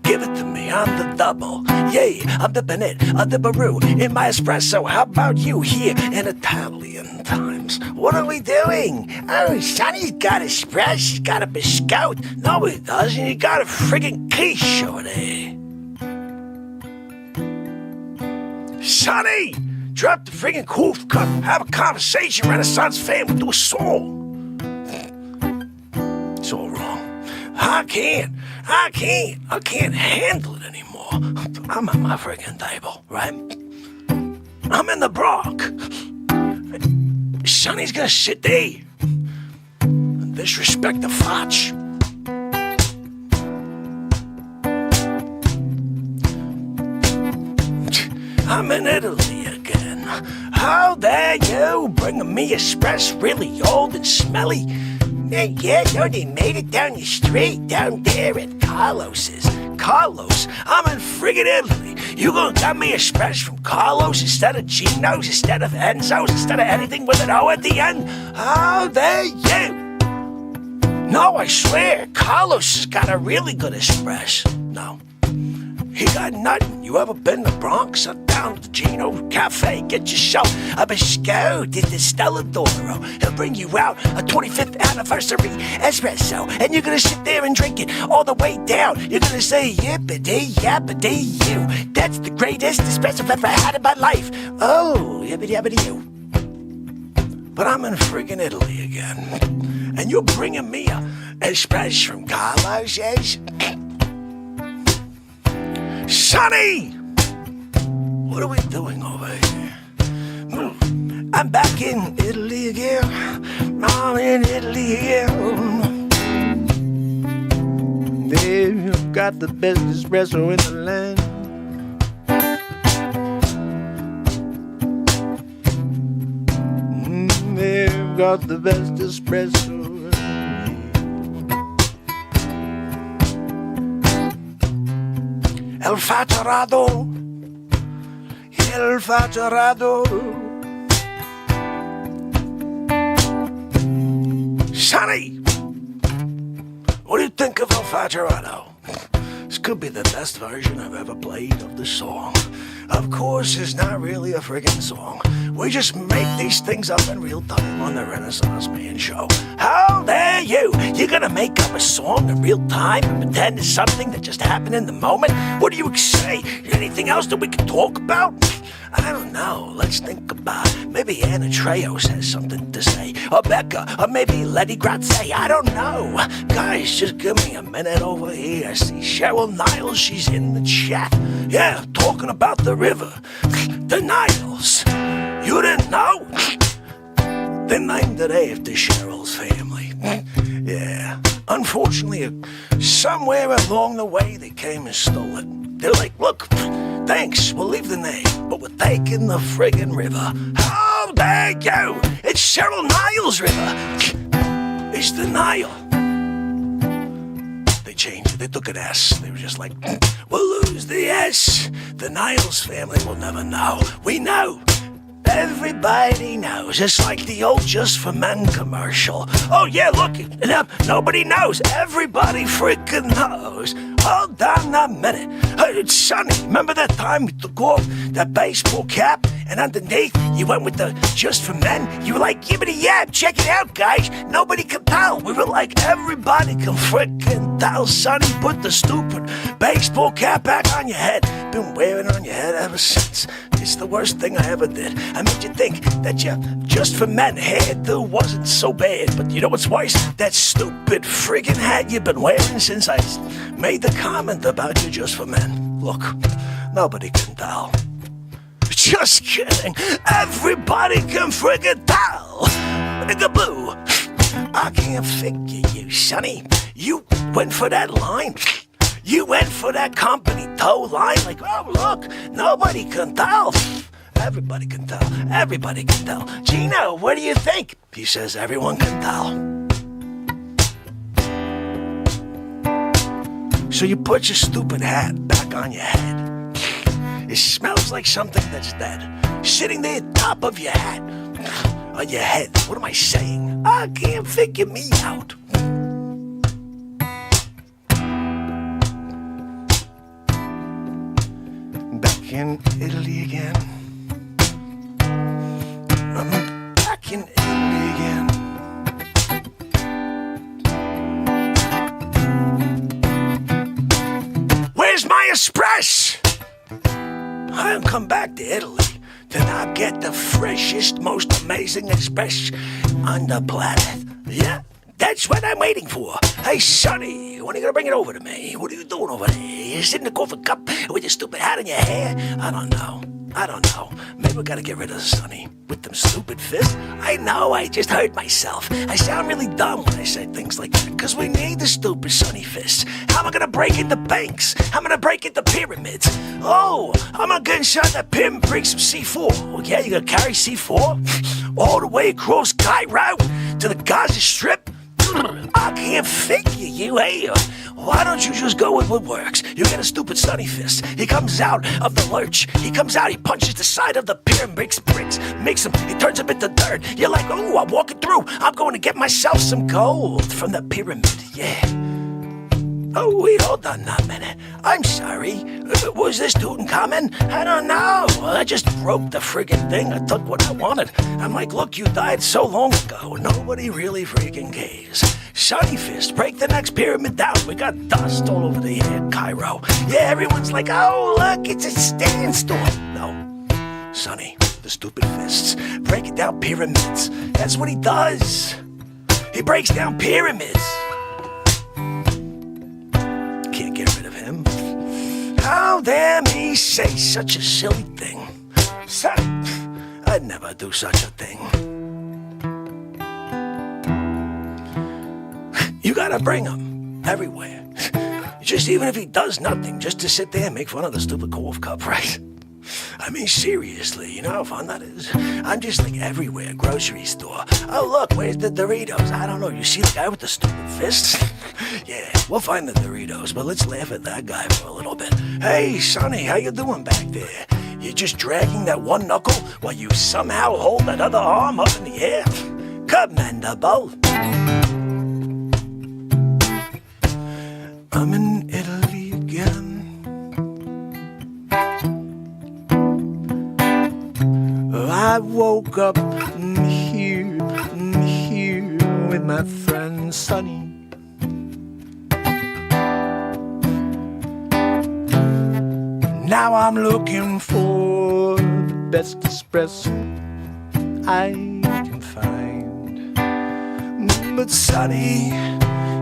Give it to me on the double. Yay, I'm dipping it, a dipperoo in my espresso. How about you here in Italian times? What are we doing? Oh, Sonny's got espresso, he's got a biscotti. No, he doesn't. He got a friggin' quiche over there. Sonny, drop the friggin' coof cup. Have a conversation. Renaissance fan. We'll do a song. It's all wrong. I can't handle it anymore. I'm at my friggin' table, right? I'm in the Bronx. Sonny's gonna sit there and disrespect the Fotch. I'm in Italy again. How dare you bringing me espresso really old and smelly? Yeah, no, they made it down the street down there at Carlos's. Carlos, I'm in friggin' Italy. You gonna get me espresso from Carlos instead of Gino's, instead of Enzo's, instead of anything with an O at the end? How dare you? No, I swear, Carlos has got a really good espresso. No. He got nothing. You ever been to Bronx? Sit down to the Gino Cafe, get yourself a biscotti at the Stelladoro. He'll bring you out a 25th anniversary espresso, and you're gonna sit there and drink it all the way down. You're gonna say, yippity yappity you. That's the greatest espresso I've ever had in my life. Oh, yippity yappity you. But I'm in friggin' Italy again, and you're bringing me a espresso from Carlos, yes? Sonny! What are we doing over here? I'm back in Italy again. I'm in Italy again. They've got the best espresso in the land. They've got the best espresso. El Facciarado, El Facciarado. Sonny, what do you think of El Facciarado? This could be the best version I've ever played of the song. Of course, it's not really a friggin' song. We just make these things up in real time on the Renaissance Man Show. How dare you? You're gonna make up a song in real time and pretend it's something that just happened in the moment? What do you say? Anything else that we can talk about? I don't know. Let's think about it. Maybe Anna Treos has something to say. Or Becca. Or maybe Letty Grazzi. I don't know. Guys, just give me a minute over here. I see Cheryl Niles. She's in the chat. Yeah, talking about the river. The Niles. You didn't know? They named it after Cheryl's family. Yeah. Unfortunately, somewhere along the way, they came and stole it. They're like, look, thanks, we'll leave the name, but we're taking the friggin' river. How dare you? It's Cheryl Niles' river. It's the Nile. They changed it. They took an S. They were just like, we'll lose the S. The Niles family will never know. We know. Everybody knows. It's like the old Just for Men commercial. Oh yeah, look, nobody knows. Everybody freaking knows. Hold on a minute. Hey, Sonny, remember that time we took off that baseball cap and underneath you went with the Just for Men? You were like, yibbity yap, check it out, guys. Nobody can tell. We were like, everybody can freaking tell. Sonny, put the stupid baseball cap back on your head. Been wearing it on your head ever since. It's the worst thing I ever did. I made you think that your Just for Men hairdo wasn't so bad. But you know what's worse? That stupid friggin' hat you've been wearing since I made the comment about you Just for Men. Look, nobody can tell. Just kidding. Everybody can friggin' tell. Nigga boo. I can't figure you. you, Sonny. You went for that line. You went for that company tow line like, oh, look, nobody can tell. Everybody can tell. Everybody can tell. Gino, what do you think? He says everyone can tell. So you put your stupid hat back on your head. It smells like something that's dead. Sitting there top of your hat. On your head. What am I saying? I can't figure me out. Back in Italy again. I'm back in Italy again. Where's my express? I'll come back to Italy to not get the freshest, most amazing express on the planet. Yeah, that's what I'm waiting for. Hey, Sonny, when are you gonna bring it over to me? What are you doing over there? You sitting in the coffee cup with your stupid hat in your hair? I don't know. Maybe we gotta get rid of Sonny with them stupid fists. I know, I just heard myself. I sound really dumb when I say things like that, because we need the stupid Sonny fists. How am I gonna break into banks? How am I gonna break into pyramids? Oh, I'm gonna get inside that pyramid and break some C4. Oh yeah, you gonna carry C4? All the way across Cairo to the Gaza Strip? I can't figure you, hey. Why don't you just go with what works? You get a stupid Sonny fist. He comes out of the lurch. He comes out, he punches the side of the pyramid, breaks bricks, he turns him into dirt. You're like, oh, I'm walking through. I'm going to get myself some gold from the pyramid, yeah. Oh, wait, hold on a minute. I'm sorry. Was this Tutankhamen? I don't know. I just broke the friggin' thing. I took what I wanted. I'm like, look, you died so long ago. Nobody really freaking cares. Sonny fist, break the next pyramid down. We got dust all over the air, Cairo. Yeah, everyone's like, oh, look, it's a sandstorm. No, Sonny, the stupid fists, break it down pyramids. That's what he does. He breaks down pyramids. Can't get rid of him. How dare me say such a silly thing? Son, I'd never do such a thing. You gotta bring him everywhere. Just even if he does nothing, just to sit there and make fun of the stupid cough cup, right? I mean, seriously, you know how fun that is? I'm just like everywhere, grocery store. Oh, look, where's the Doritos? I don't know, you see the guy with the stupid fists? Yeah, we'll find the Doritos, but let's laugh at that guy for a little bit. Hey, Sonny, how you doing back there? You just dragging that one knuckle while you somehow hold that other arm up in the air? Commendable. I'm in Italy again. I woke up here with my friend Sonny. Now I'm looking for the best espresso I can find. But Sonny,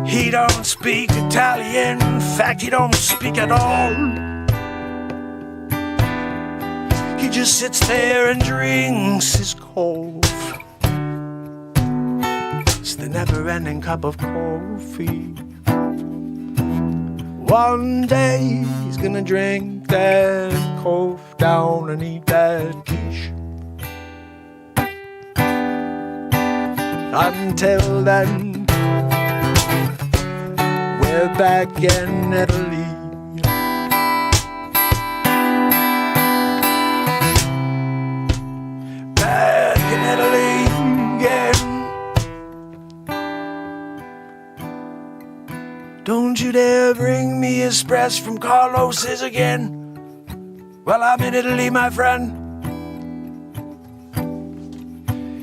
he don't speak Italian. In fact, he don't speak at all. He just sits there and drinks his coffee. It's the never-ending cup of coffee. One day he's gonna drink that coffee down and eat that quiche. Until then, we're back in Italy. Back in Italy again. Don't you dare bring me espresso from Carlos's again. Well, I'm in Italy, my friend.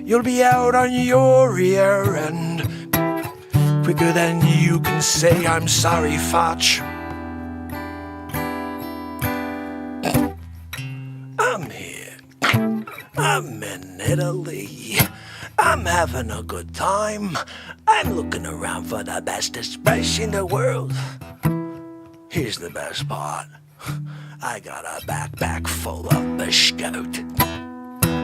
You'll be out on your rear end quicker than you can say I'm sorry, Foch. I'm here. I'm in Italy. I'm having a good time. I'm looking around for the best espresso in the world. Here's the best part. I got a backpack full of biscuit.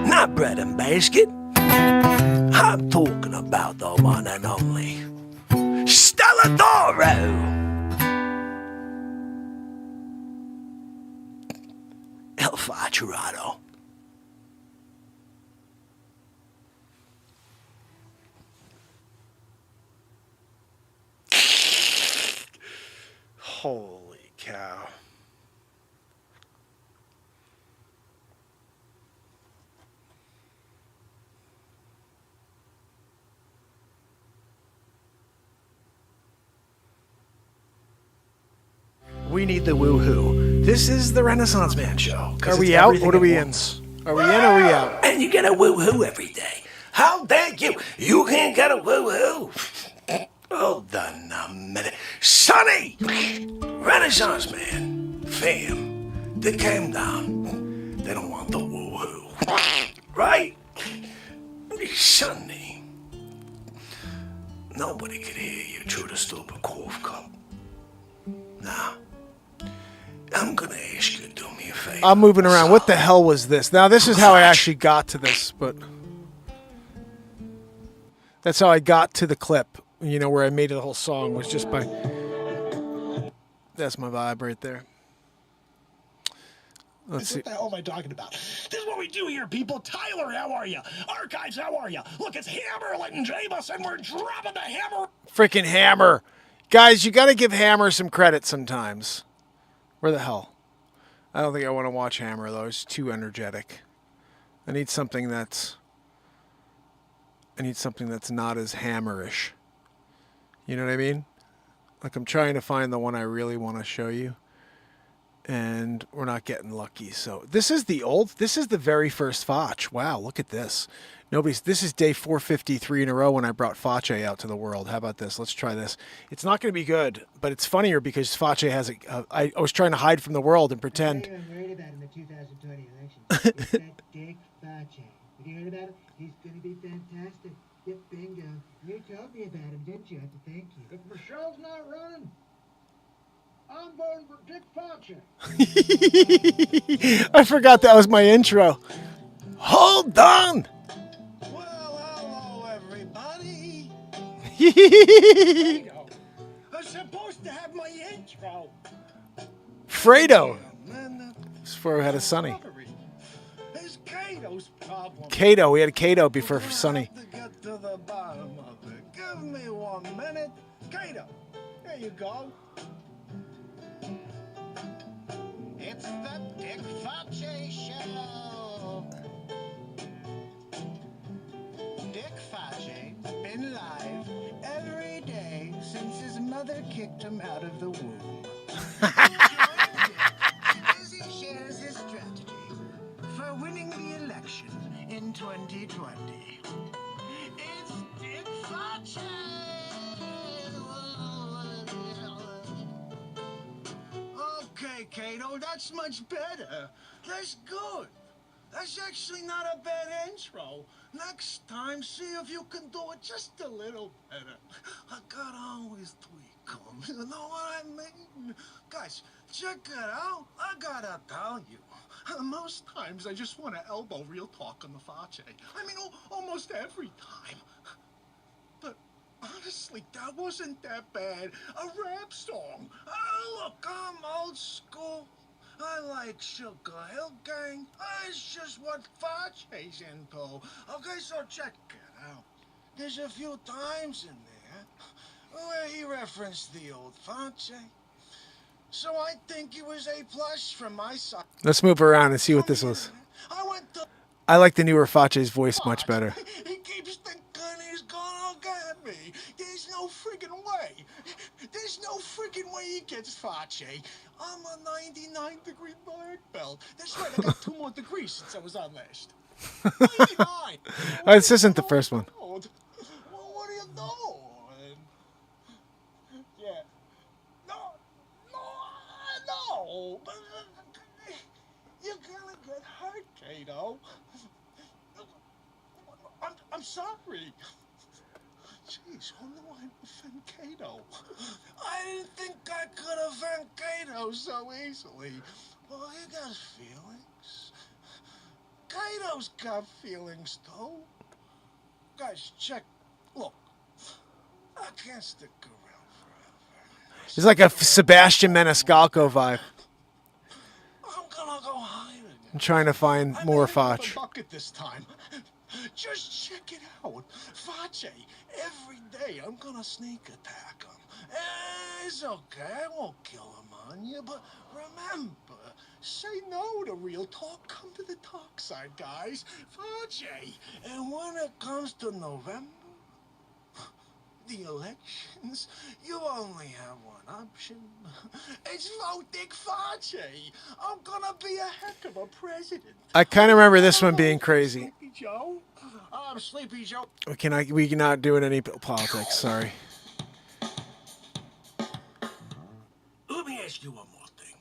Not bread and basket. I'm talking about the one and only Deladoro. El Facciarato. Holy cow. We need the woohoo. This is the Renaissance Man Show. Are we out? What are we in? Are we in or are we out? And you get a woohoo every day. How dare you? You can't get a woohoo. Hold on a minute. Sonny! Renaissance Man. Fam. They came down. They don't want the woohoo. Right? Sonny. Nobody could hear you through the stupid cough cup. Now, I'm gonna ask you to do me a favor. I'm moving around. What the hell was this? Now, this is how I actually got to this, but that's how I got to the clip, you know, where I made the whole song was just by... That's my vibe right there. Let's see. What the hell am I talking about? This is what we do here, people. Tyler, how are you? Archives, how are you? Look, it's Hammer and Jameis, and we're dropping the hammer. Freaking Hammer. Guys, you got to give Hammer some credit sometimes. Where the hell? I don't think I want to watch Hammer, though. It's too energetic. I need something that's not as hammerish. You know what I mean? Like, I'm trying to find the one I really want to show you. And we're not getting lucky. So this is the very first Foch. Wow, look at this. This is day 453 in a row when I brought Facce out to the world. How about this? Let's try this. It's not going to be good, but it's funnier because Facce has I was trying to hide from the world and pretend. I'm worried about in the 2020 election. It's that Dick Facce. You heard about him? He's going to be fantastic. Yep, bingo. You told me about him, didn't you? I have to thank you. If Michelle's not running, I'm voting for Dick Facce. I forgot that was my intro. Hold on. Well, hello, everybody. I'm supposed to have my intro. Fredo. It's before we had a Sonny. It's Cato's problem. Cato. We had a Cato before Sonny. I have to get to the bottom of it. Give me 1 minute. Cato, there you go. It's the Dick Facce Show. Dick Facce been live every day since his mother kicked him out of the womb. As he shares his strategy for winning the election in 2020. It's Dick Facce. Okay, Cato, that's much better. That's good. That's actually not a bad intro. Next time, see if you can do it just a little better. I gotta always tweak them. You know what I mean? Guys, check it out. I gotta tell you. Most times I just want to elbow real talk on the Facce. I mean, almost every time. But honestly, that wasn't that bad. A rap song. Oh, look, I'm old school. I like Sugar Hill Gang. It's just what Facce's into. Okay, so check it out. There's a few times in there where he referenced the old Facce. So I think he was A+ from my side. Let's move around and see what this was. I went to I like the newer Facce's voice much better. He keeps thinking he's gonna get me. There's no friggin' way. There's no friggin' way he gets Facce. I'm a 99-degree black belt. That's right, I got 2 more degrees since I was on last. 99. This isn't the first one. Well, what are you doing? Yeah. No. But you're gonna get hurt, Cato. I'm sorry. Jeez, who knew I'd offend Cato? I didn't think I could offend Cato so easily. Well, he got feelings. Cato's got feelings, too. Guys, check. Look, I can't stick around It's like a Sebastian Maniscalco vibe. I'm gonna go hide again. I'm trying to find more Foch. The bucket this time. Just check it out. Foch, every day I'm gonna sneak attack him. It's okay, I won't kill him on you, but remember, say no to real talk, come to the talk side, guys. Foch, and when it comes to November, the elections, you only have one option. It's vote Dick Foch. I'm gonna be a heck of a president. I kind of remember this one being crazy. Sleepy Joe. I'm Sleepy Joe. We cannot do it any politics. Sorry. Let me ask you one more thing.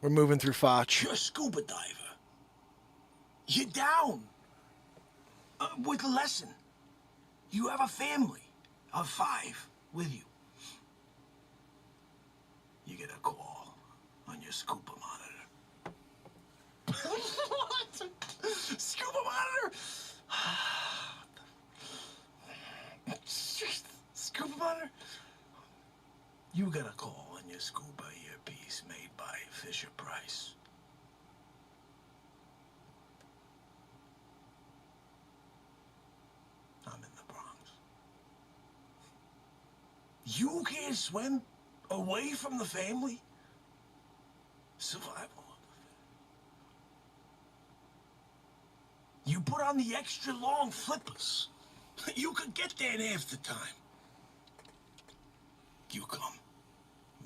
We're moving through Foch. You're a scuba diver. You're down with a lesson. You have a family of 5 with you. You get a call on your scuba monitor. What? Scuba monitor? Scuba monitor? You got a call on your scuba earpiece made by Fisher Price. I'm in the Bronx. You can't swim away from the family? Survival of the family. You put on the extra long flippers. You could get there in half the time. You come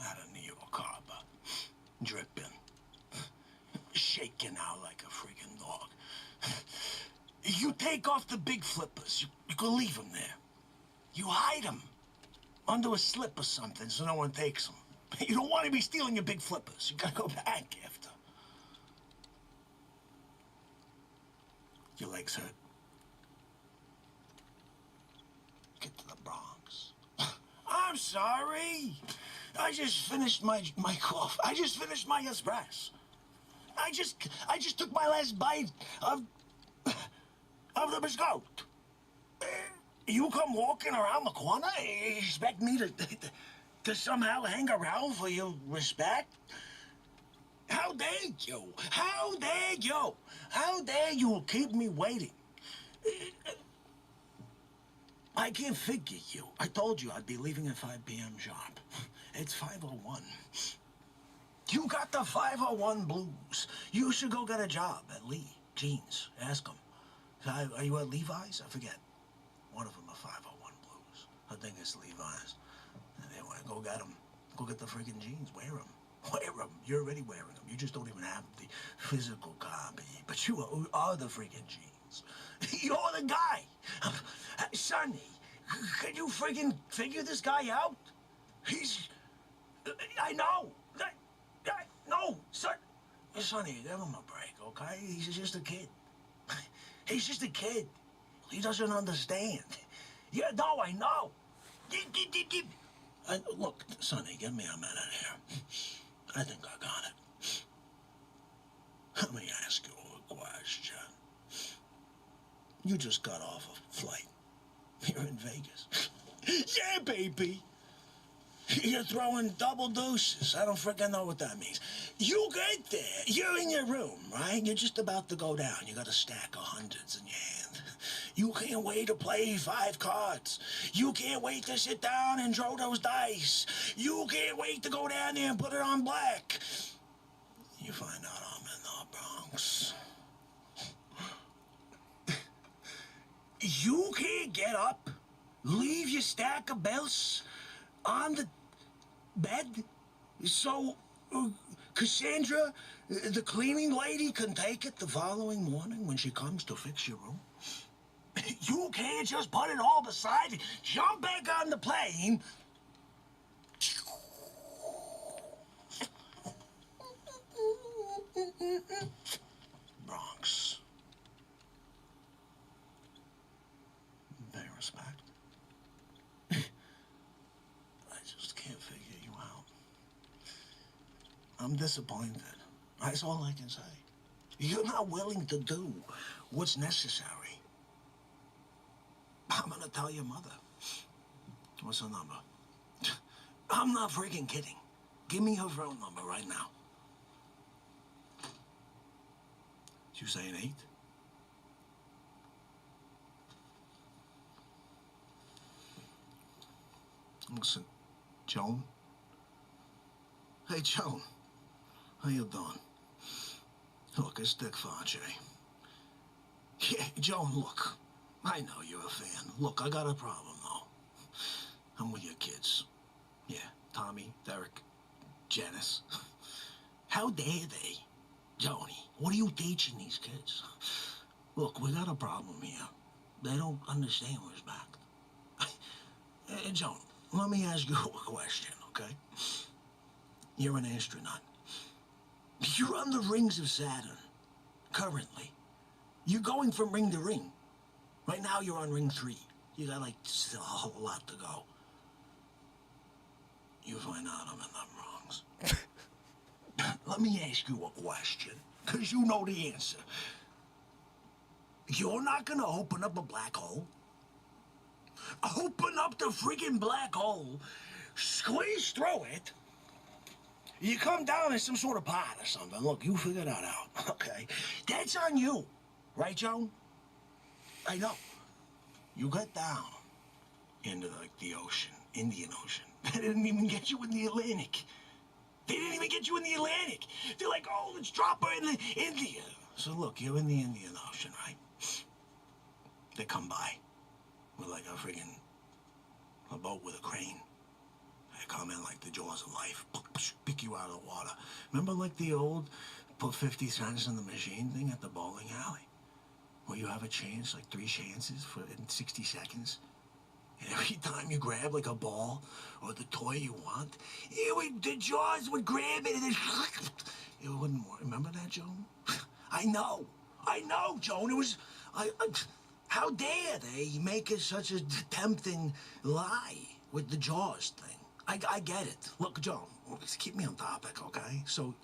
out of New York Harbor, dripping, shaking out like a freaking dog. You take off the big flippers. You can leave them there. You hide them under a slip or something so no one takes them. You don't want to be stealing your big flippers. You gotta go back after. Your legs hurt. Get to the Bronx. I'm sorry. I just finished my coffee. I just finished my espresso. I just took my last bite of the biscuit. You come walking around the corner, you expect me to somehow hang around for your respect? How dare you? How dare you? How dare you keep me waiting? I can't figure you. I told you I'd be leaving at 5 p.m. sharp. It's 5:01. You got the 5:01 blues. You should go get a job at Lee Jeans. Ask them. Are you at Levi's? I forget. One of them are 5:01 blues. I think it's Levi's. Anyway, go get them. Go get the freaking jeans. Wear them. Wear them. You're already wearing them. You just don't even have the physical copy. But you are the freaking jeans. You're the guy. Sonny, can you freaking figure this guy out? He's... I know. No, son. Sonny, give him a break, okay? He's just a kid. He's just a kid. He doesn't understand. Yeah, no, I know. Look, Sonny, give me a minute here. I think I got it. Let me ask you a question. You just got off a flight. You're in Vegas. Yeah, baby. You're throwing double deuces. I don't freaking know what that means. You get there. You're in your room, right? You're just about to go down. You got a stack of hundreds in your hand. You can't wait to play 5 cards. You can't wait to sit down and throw those dice. You can't wait to go down there and put it on black. You find out I'm in the Bronx. You can't get up, leave your stack of bills on the bed, so Cassandra, the cleaning lady, can take it the following morning when she comes to fix your room. You can't just put it all beside, jump back on the plane. Bronx. Pay respect. I just can't figure you out. I'm disappointed. That's all I can say. You're not willing to do what's necessary. I'm gonna tell your mother. What's her number? I'm not freaking kidding. Give me her phone number right now. You saying 8? Listen, Joan. Hey, Joan. How you doing? Look, it's Dick Farche. Yeah, Joan, look. I know you're a fan. Look, I got a problem, though. I'm with your kids. Yeah, Tommy, Derek, Janice. How dare they? Joni, what are you teaching these kids? Look, we got a problem here. They don't understand respect. Joan, let me ask you a question, okay? You're an astronaut. You're on the rings of Saturn, currently. You're going from ring to ring. Right now, you're on ring 3. You got, like, still a whole lot to go. You find out I'm in them wrongs. Let me ask you a question, because you know the answer. You're not going to open up a black hole? Open up the friggin' black hole, squeeze through it, you come down in some sort of pot or something. Look, you figure that out, okay? That's on you, right, Joan? I know. You get down into, like, the ocean, Indian Ocean. They didn't even get you in the Atlantic. They didn't even get you in the Atlantic. They're like, oh, let's drop her in the India. So look, you're in the Indian Ocean, right? They come by with like a boat with a crane. They come in like the jaws of life, pick you out of the water. Remember like the old put 50 cents in the machine thing at the bowling alley? Where you have a chance, like 3 chances in 60 seconds? And every time you grab like a ball or the toy you want, the jaws would grab it and then it wouldn't work. Remember that, Joan? I know, Joan. It was, how dare they make it such a tempting lie with the jaws thing? I get it. Look, Joan, just keep me on topic, okay? So,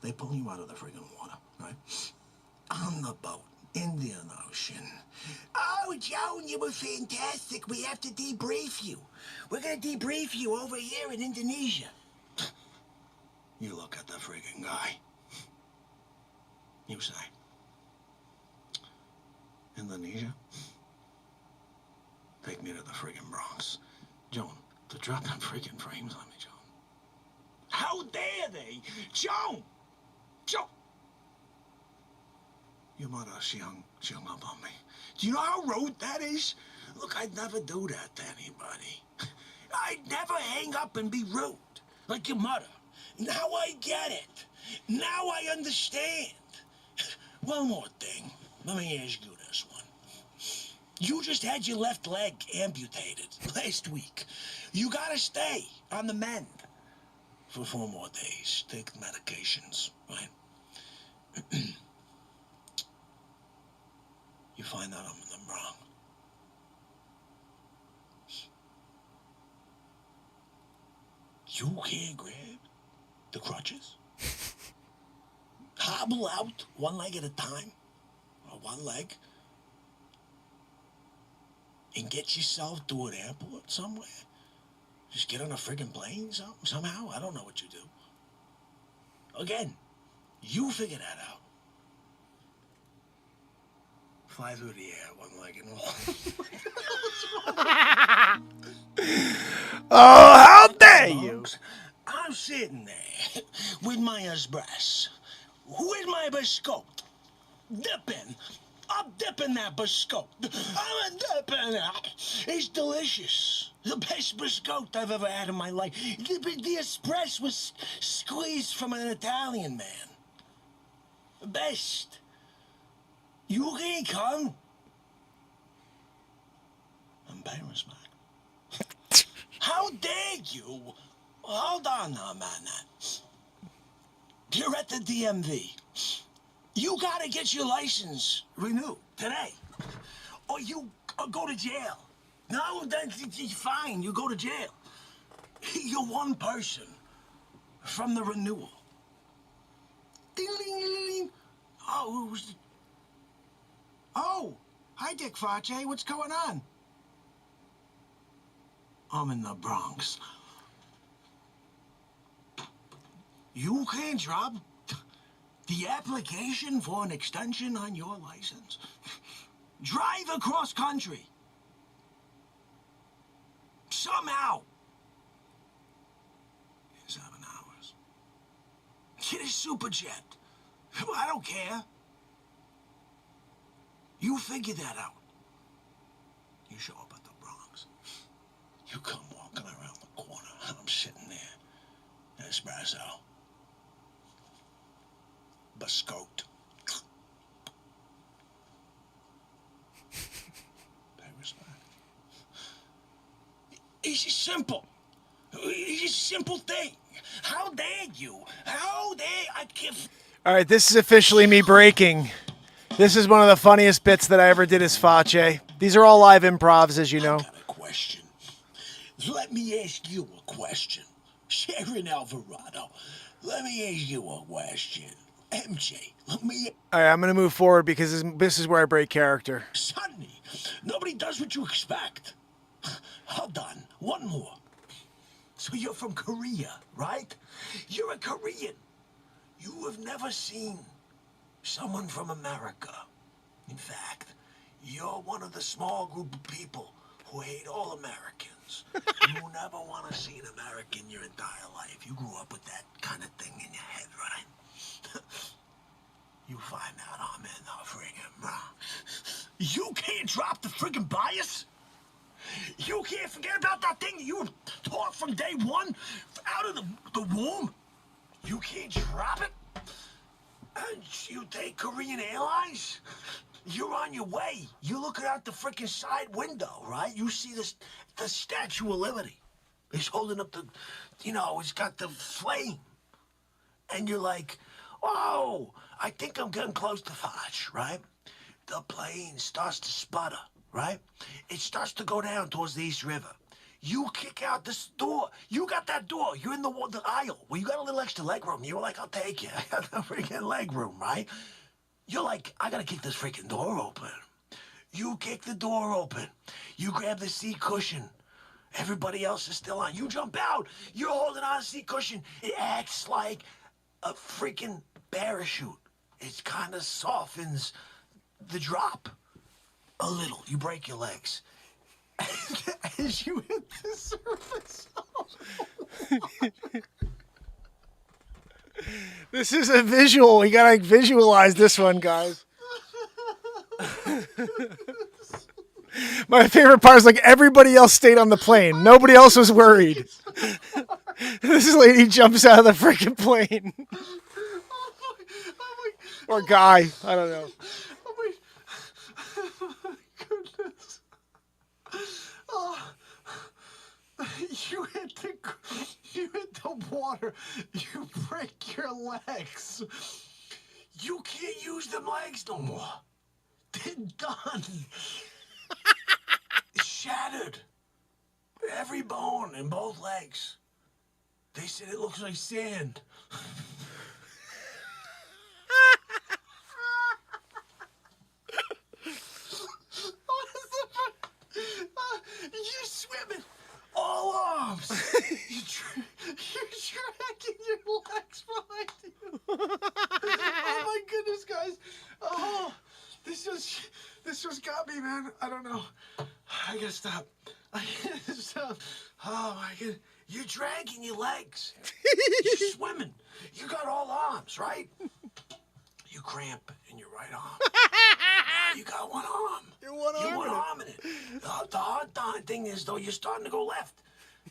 they pull you out of the friggin' water, right? On the boat. Indian Ocean. Oh, Joan, you were fantastic. We have to debrief you. We're gonna debrief you over here in Indonesia. You look at the friggin' guy. You say, Indonesia? Take me to the friggin' Bronx. Joan, to drop them friggin' frames on me, Joan. How dare they? Joan! Joan! Your mother, she hung up on me. Do you know how rude that is? Look, I'd never do that to anybody. I'd never hang up and be rude, like your mother. Now I get it. Now I understand. One more thing. Let me ask you this one. You just had your left leg amputated last week. You gotta stay on the mend for 4 more days. Take medications, right? You find out I'm in them wrong. You can't grab the crutches? Hobble out 1 leg at a time, or 1 leg, and get yourself to an airport somewhere? Just get on a friggin' plane somehow? I don't know what you do. Again, you figure that out. Fly through the air, 1 leg and all. Oh, how dare you! I'm sitting there with my espresso, with my biscotti, dipping. I'm dipping that biscotti. I'm dipping it. It's delicious. The best biscotti I've ever had in my life. The espresso was squeezed from an Italian man. The best. You can't come. I'm Paris, Mark. How dare you? Hold on now, man. You're at the DMV. You gotta get your license renewed today, or you go to jail. No, that's fine. You go to jail. You're 1 person from the renewal. Ding, ding, ding, ding. Oh, who's... Oh, hi, Dick Farche. What's going on? I'm in the Bronx. You can't drop the application for an extension on your license. Drive across country. Somehow. In 7 hours. Get a super jet. I don't care. You figure that out. You show up at the Bronx. You come walking around the corner, and I'm sitting there. Espresso. Biscotte. Pay respect. It's just simple. It's just a simple thing. How dare you? How dare I can't... All right, this is officially me breaking. This is one of the funniest bits that I ever did as Face. These are all live improvs, as you know. I got a question. Let me ask you a question. Sharon Alvarado, let me ask you a question. MJ, let me... All right, I'm going to move forward because this is where I break character. Sonny, nobody does what you expect. Hold on, one more. So you're from Korea, right? You're a Korean. You have never seen someone from America. In fact, you're one of the small group of people who hate all Americans. You never want to see an American your entire life. You grew up with that kind of thing in your head, right? You find out I'm in the friggin' Bronx. You can't drop the friggin' bias? You can't forget about that thing that you were taught from day one out of the womb? You can't drop it? And you take Korean Airlines? You're on your way. You're looking out the freaking side window, right? You see the Statue of Liberty. It's holding up the, it's got the flame. And you're like, oh, I think I'm getting close to Foch, right? The plane starts to sputter, right? It starts to go down towards the East River. You kick out this door. You got that door. You're in the aisle. Well, you got a little extra leg room. You were like, I'll take you. I got the freaking leg room, right? You're like, I got to kick this freaking door open. You kick the door open. You grab the seat cushion. Everybody else is still on. You jump out. You're holding on to the seat cushion. It acts like a freaking parachute. It kind of softens the drop a little. You break your legs. As you hit the surface. This is a visual. We gotta visualize this one, guys. My favorite part is like everybody else stayed on the plane. Nobody else was worried. This lady jumps out of the freaking plane. Or guy. I don't know. Oh my goodness. Oh. You hit the water. You break your legs. You can't use them legs no more. They're done. Shattered. Every bone in both legs. They said it looks like sand. You're swimming. All arms. You're dragging your legs behind you. Oh my goodness, guys. Oh, this just got me, man. I don't know. I gotta stop. Oh my goodness. You're dragging your legs. You're swimming. You got all arms, right? You cramp in your right arm. Now you got one arm. You're one arm in it. The hard thing is, though, you're starting to go left.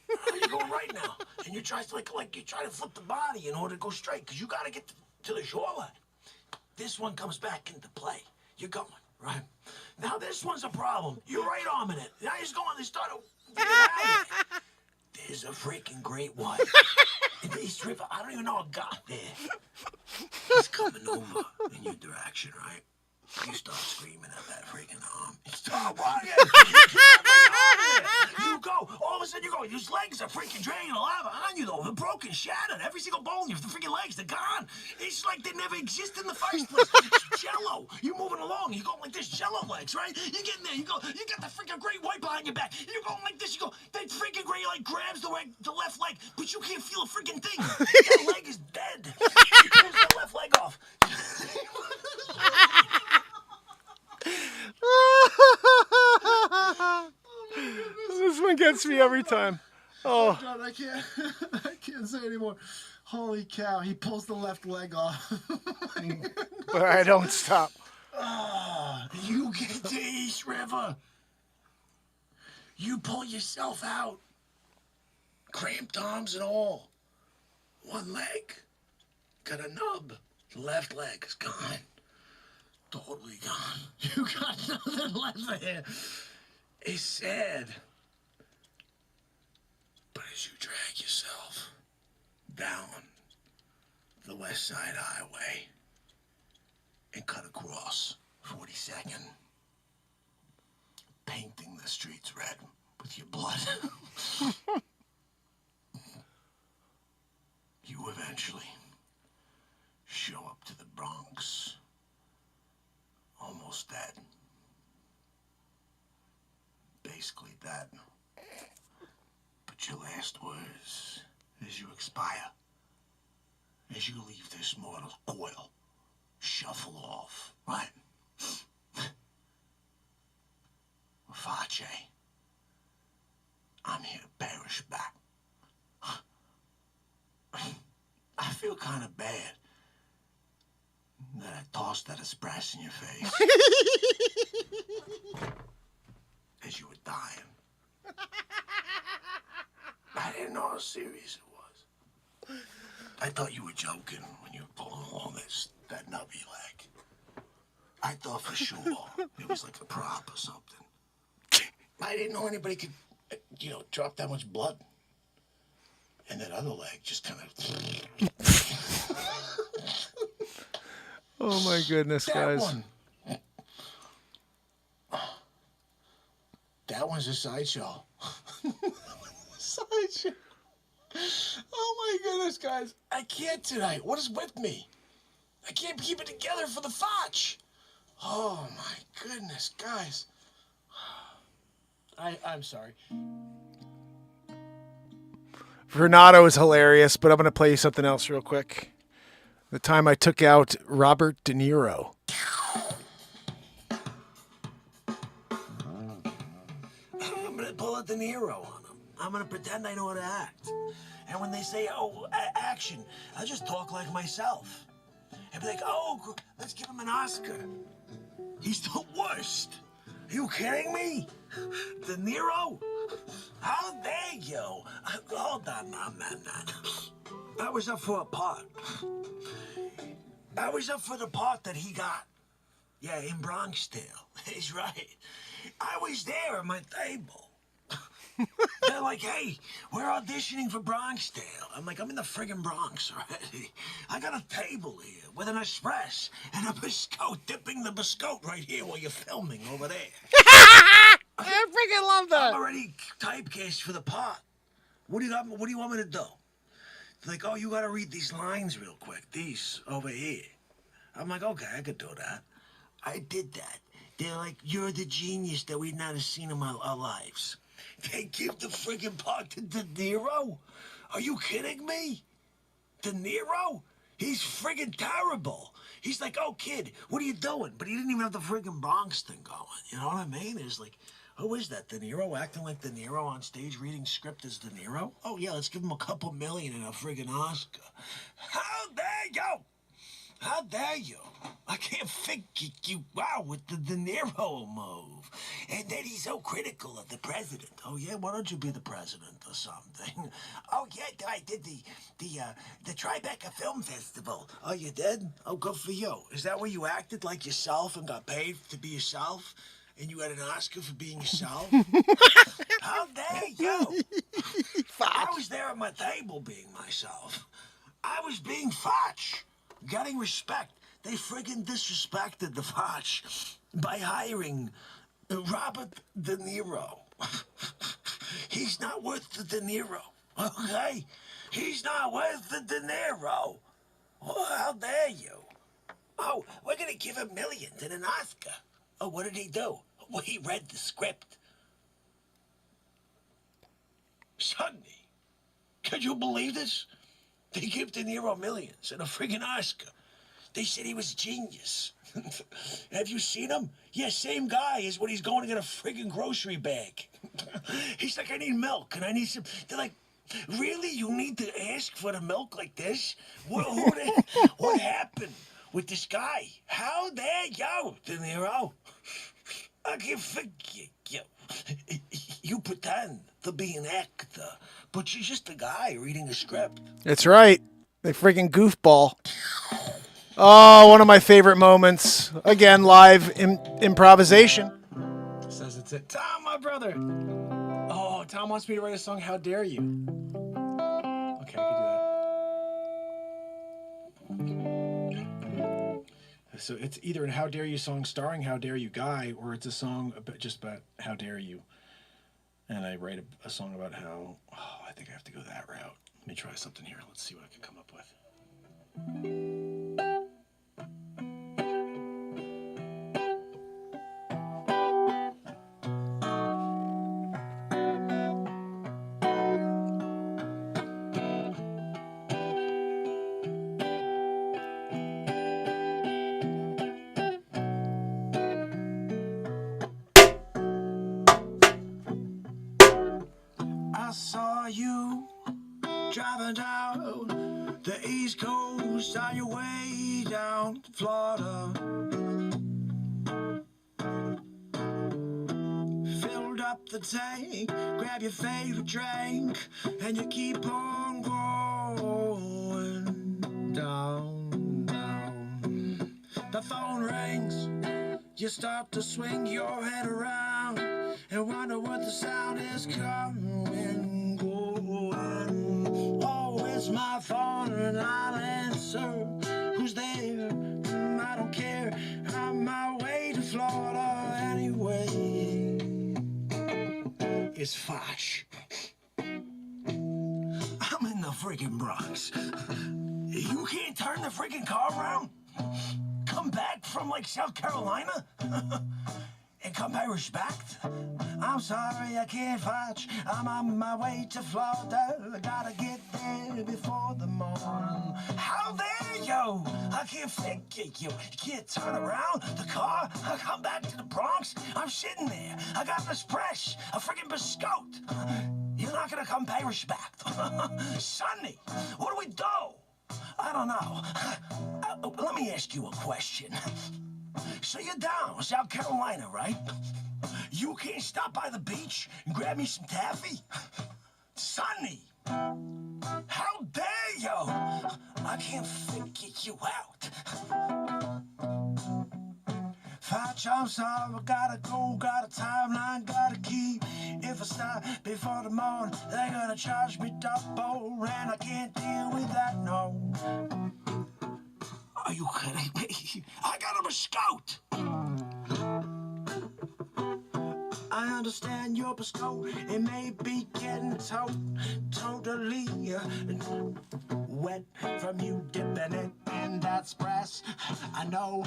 You're going right now. And you try to you try to flip the body in order to go straight, because you got to get to the shoreline. This one comes back into play. You're going, right? Now this one's a problem. You're right arm in it. Now he's going, they start to get out of it. There's a freaking great white in the East River. I don't even know how it got there. He's coming over in your direction, right? You start screaming at that freaking arm. You start running. You go. All of a sudden you go. Howie, those legs are freaking dragging a lot on you, though. They're broken, shattered. Every single bone, the freaking legs, they're gone. It's like they never existed in the first place. It's Jello. You're moving along. You're going like this, Jello legs, right? You get in there. You go. You got the freaking great white behind your back. You're going like this. You go. That freaking great like grabs the left leg, but you can't feel a freaking thing. That leg is dead. He pulls the left leg off. This one gets me every time. Oh, God, I can't say anymore. Holy cow, he pulls the left leg off. but I don't stop. You get to East River. You pull yourself out. Cramped arms and all. One leg. Got a nub. The left leg is gone. Totally gone. You got nothing left there. It's sad. But as you drag yourself down the West Side Highway and cut across 42nd, painting the streets red with your blood, you eventually show up to the Bronx, almost dead. Basically dead. But your last words, as you expire, as you leave this mortal coil, shuffle off, right? Face, I'm here to perish back. I feel kind of bad that I tossed that espresso in your face as you were dying. I didn't know how serious it was. I thought you were joking when you were pulling along that nubby leg. I thought for sure it was like a prop or something. I didn't know anybody could, drop that much blood. And that other leg just kind of... Oh my goodness, guys. That one's a sideshow. Sideshow. Oh my goodness, guys. I can't tonight. What is with me? I can't keep it together for the fotch. Oh my goodness, guys. I'm sorry. Renato is hilarious, but I'm going to play you something else real quick. The time I took out Robert De Niro. I'm going to pull a De Niro on him. I'm going to pretend I know how to act. And when they say, action, I just talk like myself. And be like, let's give him an Oscar. He's the worst. Are you kidding me? De Niro? How dare you? Hold on, no. I was up for a part. I was up for the part that he got. Yeah, in Bronx Tale. He's right. I was there at my table. They're like, hey, we're auditioning for Bronx Tale. I'm like, I'm in the friggin' Bronx already. I got a table here with an espresso and a biscotte, dipping the biscotte right here while you're filming over there. I freaking love that. I'm already typecast for the part. What do you want me to do? They're like, you gotta read these lines real quick. These over here. I'm like, okay, I could do that. I did that. They're like, you're the genius that we've not seen in our lives. They give the friggin' part to De Niro? Are you kidding me? De Niro? He's friggin' terrible. He's like, kid, what are you doing? But he didn't even have the friggin' Bronx thing going. You know what I mean? It's like, who is that? De Niro acting like De Niro on stage reading script as De Niro? Oh, yeah, let's give him a couple million and a friggin' Oscar. How dare you? How dare you? I can't figure you out with the De Niro move. And then he's so critical of the president. Oh, yeah? Why don't you be the president or something? Oh, yeah, I did the Tribeca Film Festival. Oh, you did? Oh, good for you. Is that where you acted like yourself and got paid to be yourself? And you had an Oscar for being yourself? How dare you? I was there at my table being myself. I was being Fotch. Getting respect. They friggin' disrespected the Fotch by hiring Robert De Niro. He's not worth the De Niro, okay? He's not worth the De Niro. Oh, how dare you? Oh, we're gonna give him millions and an Oscar. Oh, what did he do? Well, he read the script. Sonny, could you believe this? They give De Niro millions and a friggin' Oscar. They said he was a genius. Have you seen him? Yeah, same guy as when he's going to get a friggin' grocery bag. He's like, I need milk and I need some. They're like, really? You need to ask for the milk like this? What happened with this guy? How dare you, De Niro? I can forget you. You pretend to be an actor, but you're just a guy reading a script. That's right. They freaking goofball. Oh, one of my favorite moments. Again, live improvisation. Says it's it. Tom, my brother. Oh, Tom wants me to write a song, How Dare You? Okay, I can do that. So it's either a How Dare You song starring How Dare You Guy, or it's a song just about How Dare You. And I write a song about how, I think I have to go that route. Let me try something here. Let's see what I can come up with. I saw you driving down the East Coast on your way down to Florida. Filled up the tank, grab your favorite drink, and you keep on going down, down. The phone rings, you start to swing your head around and wonder what the sound is coming, going. Oh, it's my phone and I'll answer. Who's there? I don't care. I'm on my way to Florida anyway. It's Foch. I'm in the friggin' Bronx. You can't turn the friggin' car around? Come back from like South Carolina? And come pay respect? I'm sorry, I can't fetch. I'm on my way to Florida. I gotta get there before the morning. How dare you? I can't figure you. You can't turn around the car. I come back to the Bronx. I'm sitting there. I got an espresso, a friggin' biscotte. You're not gonna come pay respect. Sonny, what do we do? I don't know. Let me ask you a question. So you're down South Carolina, right? You can't stop by the beach and grab me some taffy? Sonny, how dare you? I can't figure you out. Foch, I'm sorry, I gotta go, got a timeline, gotta keep. If I stop before the morning, they're gonna charge me double, and I can't deal with that, no. Are you kidding me? I got a biscotte! I understand your biscotte. It may be getting totally wet from you dipping it in that espresso. I know,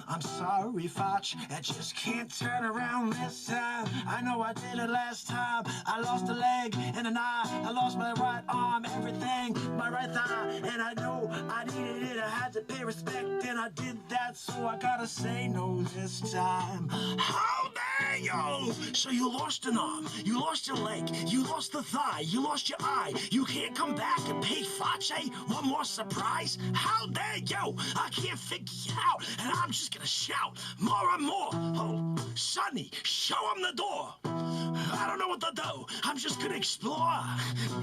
I'm sorry, Foch. I just can't turn around this time. I know I did it last time. I lost a leg and an eye. I lost my right arm, everything, my right thigh. And I know I needed it. I had to pay respect, and I did that. So I gotta say no this time. How dare you? So you lost an arm, you lost your leg, you lost the thigh, you lost your eye. You can't come back and pay Foch one more surprise? How dare you? I can't figure you out, and I'm just gonna shout more and more. Oh, Sonny, show him the door. I don't know what to do. I'm just gonna explore.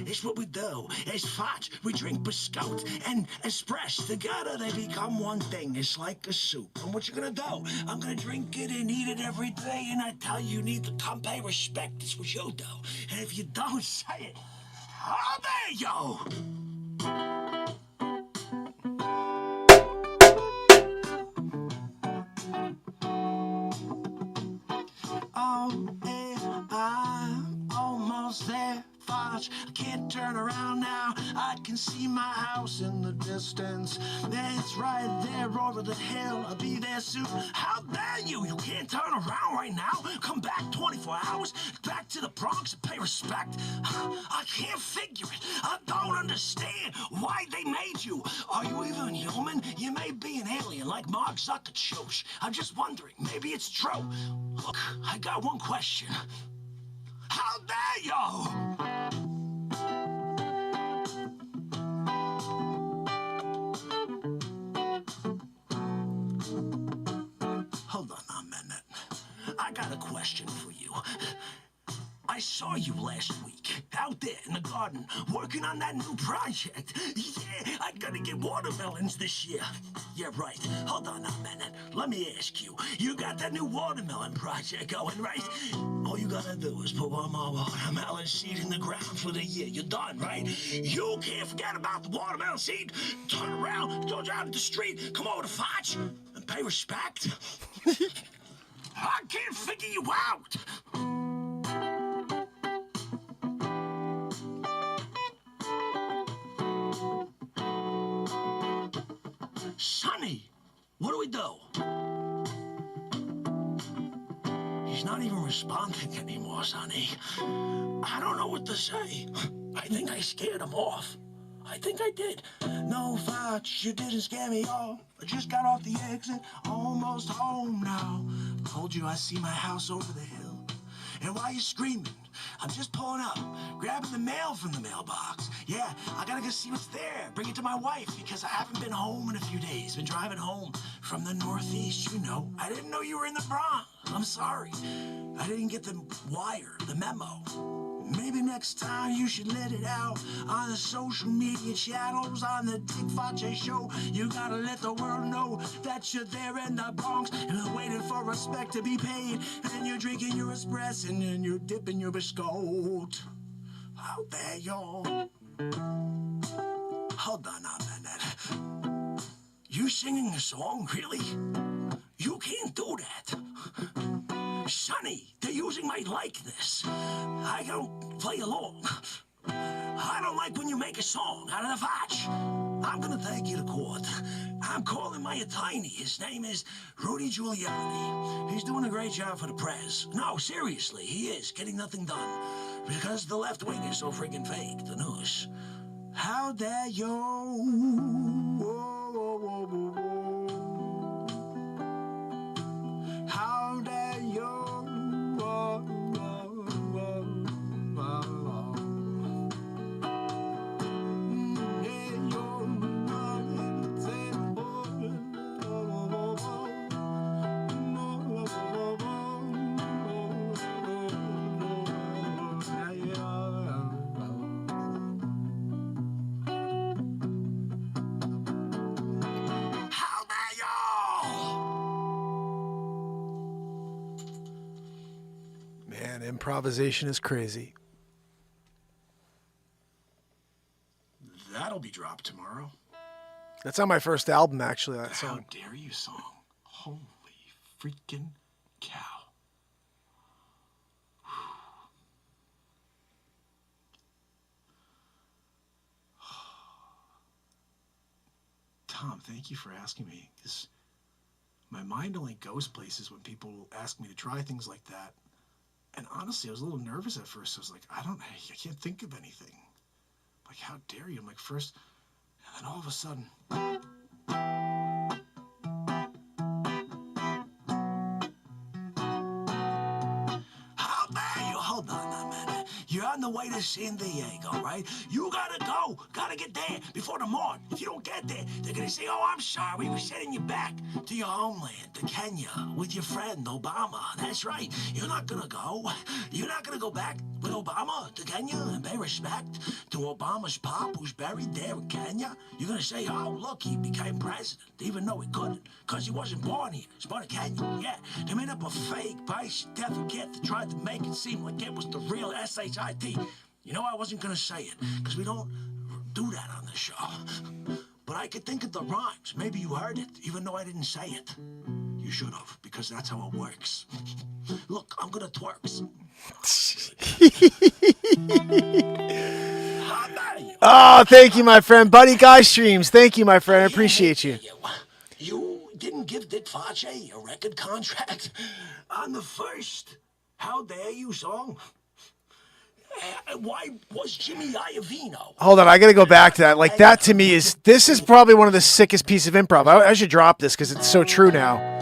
It's what we do. It's Foch. We drink biscotte and espresso. Together they become one thing. It's like a soup. And what you gonna do? I'm gonna drink it and eat it every day. And I tell you, you need to come pay respect. It's what you do. And if you don't say it, how dare you? Oh, yeah, I'm almost almost there, Fudge. I can't turn around now. I can see my house in the distance. It's right there over the hill. I'll be there soon. How dare you? You can't turn around right now. Come back 24 hours, back to the Bronx and pay respect. I can't figure it. I don't understand why they made you. Are you even human? You may be an alien like Mark Zuckerberg. I'm just wondering, maybe it's true. Look, I got one question. How dare you? Hold on a minute. I got a question for you. I saw you last week out there in the garden working on that new project. Yeah, I gotta get watermelons this year. Yeah, right. Hold on a minute. Let me ask you. You got that new watermelon project going, right? All you gotta do is put one more watermelon seed in the ground for the year. You're done, right? You can't forget about the watermelon seed. Turn around, go down to the street, come over to Foch, and pay respect. I can't figure you out. Sonny, what do we do? He's not even responding anymore, Sonny. I don't know what to say. I think I scared him off. I think I did. No, Foch, you didn't scare me off. I just got off the exit, almost home now. Told you I see my house over the hill. And while you're screaming, I'm just pulling up, grabbing the mail from the mailbox. Yeah, I gotta go see what's there. Bring it to my wife because I haven't been home in a few days. Been driving home from the Northeast, you know. I didn't know you were in the Bronx. I'm sorry. I didn't get the wire, the memo. Maybe next time you should let it out on the social media channels, on the Dick Facce show. You gotta let the world know that you're there in the Bronx and you're waiting for respect to be paid. And you're drinking your espresso and then you're dipping your biscotte. How dare you? Hold on a minute. You singing a song, really? You can't do that. Sonny, they're using my likeness. I don't play along. I don't like when you make a song out of the Foch. I'm gonna take you to court. I'm calling my attorney. His name is Rudy Giuliani. He's doing a great job for the press. No, seriously, he is getting nothing done. Because the left wing is so friggin' fake, the news. How dare you? How dare you? Man, improvisation is crazy. That'll be dropped tomorrow. That's on my first album, actually, that How song. dare you song. Holy freaking cow. Tom, thank you for asking me. Because my mind only goes places when people ask me to try things like that. And honestly, I was a little nervous at first. I was like, I can't think of anything. Like, how dare you? I'm like, first, and then all of a sudden. How dare you? Hold on a minute. You're on the way to San Diego, right? You gotta go. Gotta get there before the morning. If you don't get there, they're gonna say, oh, I'm sorry. We're sending you back to your homeland, to Kenya, with your friend Obama. That's right. You're not gonna go. You're not gonna go back with Obama to Kenya and pay respect to Obama's pop who's buried there in Kenya. You're gonna say, oh, look, he became president, even though he couldn't, because he wasn't born here. He was born in Kenya. Yeah, they made up a fake birth certificate that tried to make it seem like it was the real SHIT. You know, I wasn't gonna say it, because we don't do that on the show. But I could think of the rhymes. Maybe you heard it, even though I didn't say it. You You should have, because that's how it works. Look, I'm gonna twerks. How dare you? Oh, thank you, my friend. Buddy Guy Streams. Thank you, my friend. I appreciate you. You didn't give Dick Face a record contract on the first How Dare You song? Why was Jimmy Iovino? Hold on, I gotta go back to that. Like, that to me this is probably one of the sickest pieces of improv. I should drop this because it's so true now.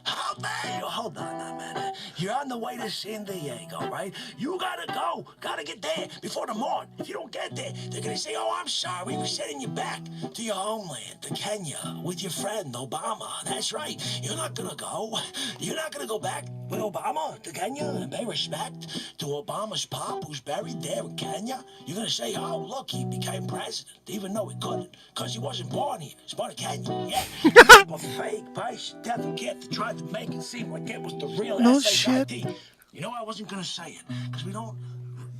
How dare you? Hold on a minute. You're on the way to San Diego, right? You gotta go. Gotta get there before the morning. If you don't get there, they're gonna say, oh, I'm sorry. We're sending you back to your homeland, to Kenya, with your friend Obama. That's right. You're not gonna go. You're not gonna go back with Obama to Kenya and pay respect to Obama's pop who's buried there in Kenya. You're gonna say, oh, look, he became president, even though he couldn't, because he wasn't born here. He was born in Kenya. Yeah. A fake Vice Death gift tried to make it seem like it was the real No SHIT. shit. You know, I wasn't gonna say it, because we don't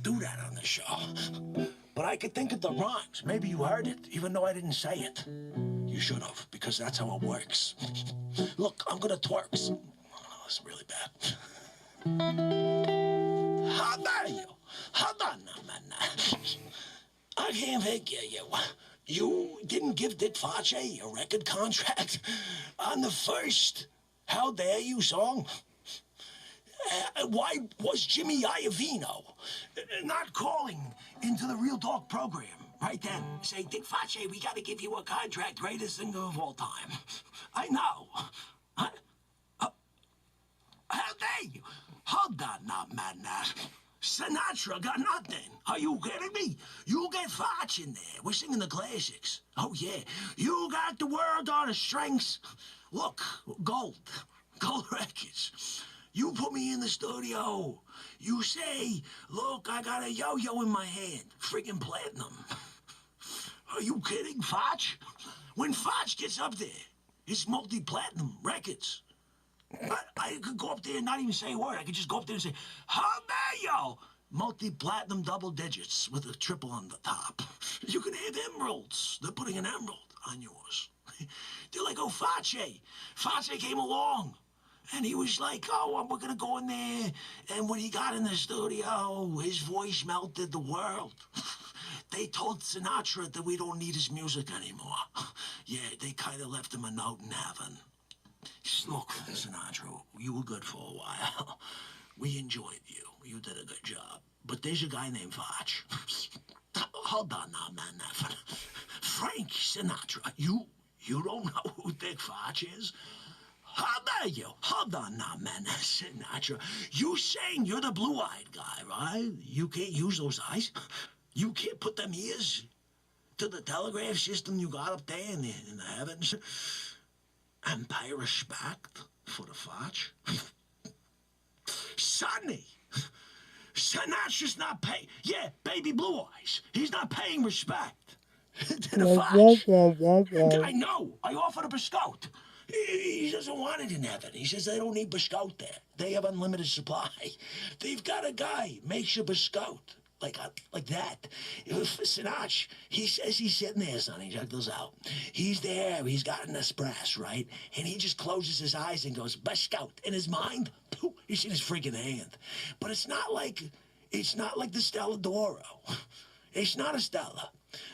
do that on the show. But I could think of the rhymes. Maybe you heard it, even though I didn't say it. You should have, because that's how it works. Look, I'm gonna twerks. Oh, that's really bad. How dare you? Hold on a minute. I can't figure you. You didn't give Dick Face a record contract on the first How Dare You song? Why was Jimmy Iovino not calling into the Real Talk program right then? Say, Dick Face, we got to give you a contract, greatest singer of all time. I know. How dare you? Hold on now, man. Sinatra got nothing. Are you kidding me? You get Fox in there. We're singing the classics. Oh, yeah. You got the world on the strings. Look, gold records. You put me in the studio. You say, look, I got a yo-yo in my hand. Friggin' platinum. Are you kidding, Foch? When Foch gets up there, it's multi-platinum records. I could go up there and not even say a word. I could just go up there and say, how dare you? Multi-platinum double digits with a triple on the top. You can have emeralds. They're putting an emerald on yours. They're like, oh, Face. Face came along. And he was like, oh, we're going to go in there. And when he got in the studio, his voice melted the world. They told Sinatra that we don't need his music anymore. Yeah, they kind of left him a note in heaven. Look, Sinatra, you were good for a while. We enjoyed you. You did a good job. But there's a guy named Foch. Hold on now, man. Frank Sinatra. You don't know who Dick Foch is? How dare you? Hold on now, man. Sinatra. You saying you're the blue-eyed guy, right? You can't use those eyes. You can't put them ears to the telegraph system you got up there in the heavens. And pay respect for the Foch. Sonny. Sinatra's not paying. Yeah, baby blue eyes. He's not paying respect to the Foch. I know. I offered a biscotte. He doesn't want it in heaven. He says they don't need biscotte there. They have unlimited supply. They've got a guy makes a biscotte like that. Sinach, he says he's sitting there, Sonny. Check this out. He's there. He's got an espresso, right? And he just closes his eyes and goes biscotte. In his mind, he's in his freaking hand. But it's not like the Stella D'Oro. It's not a Stella.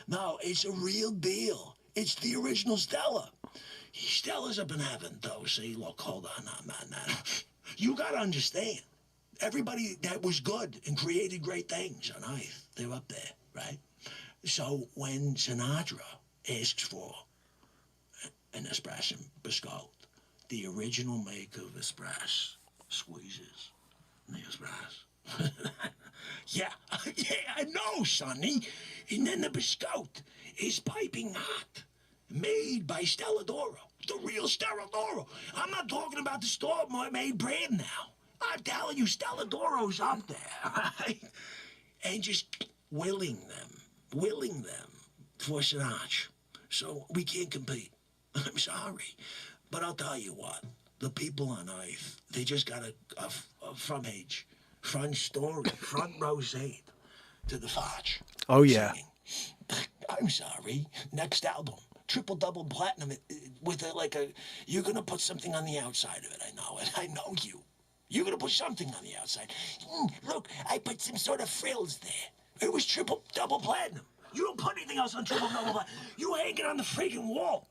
No, it's a real deal. It's the original Stella. Stella's up in heaven, though. See, look, hold on, man. You gotta understand. Everybody that was good and created great things on Earth, they're up there, right? So when Sinatra asks for an espresso biscotte, the original maker of espresso squeezes the espresso. Yeah, I know, Sonny. And then the biscotte is piping hot. Made by Stella D'Oro. The real Stella D'Oro. I'm not talking about the store-made brand now. I'm telling you, Stella D'Oro's up there, right? And just willing them for Sinatra. So we can't compete. I'm sorry. But I'll tell you what. The people on Earth, they just got a front story, front row seat to the Foch. Oh, yeah. Singing. I'm sorry. Next album. triple double platinum with you're gonna put something on the outside of it. I know it. I know you. You're gonna put something on the outside. Look, I put some sort of frills there. It was triple double platinum. You don't put anything else on triple double platinum. You hang it on the freaking wall.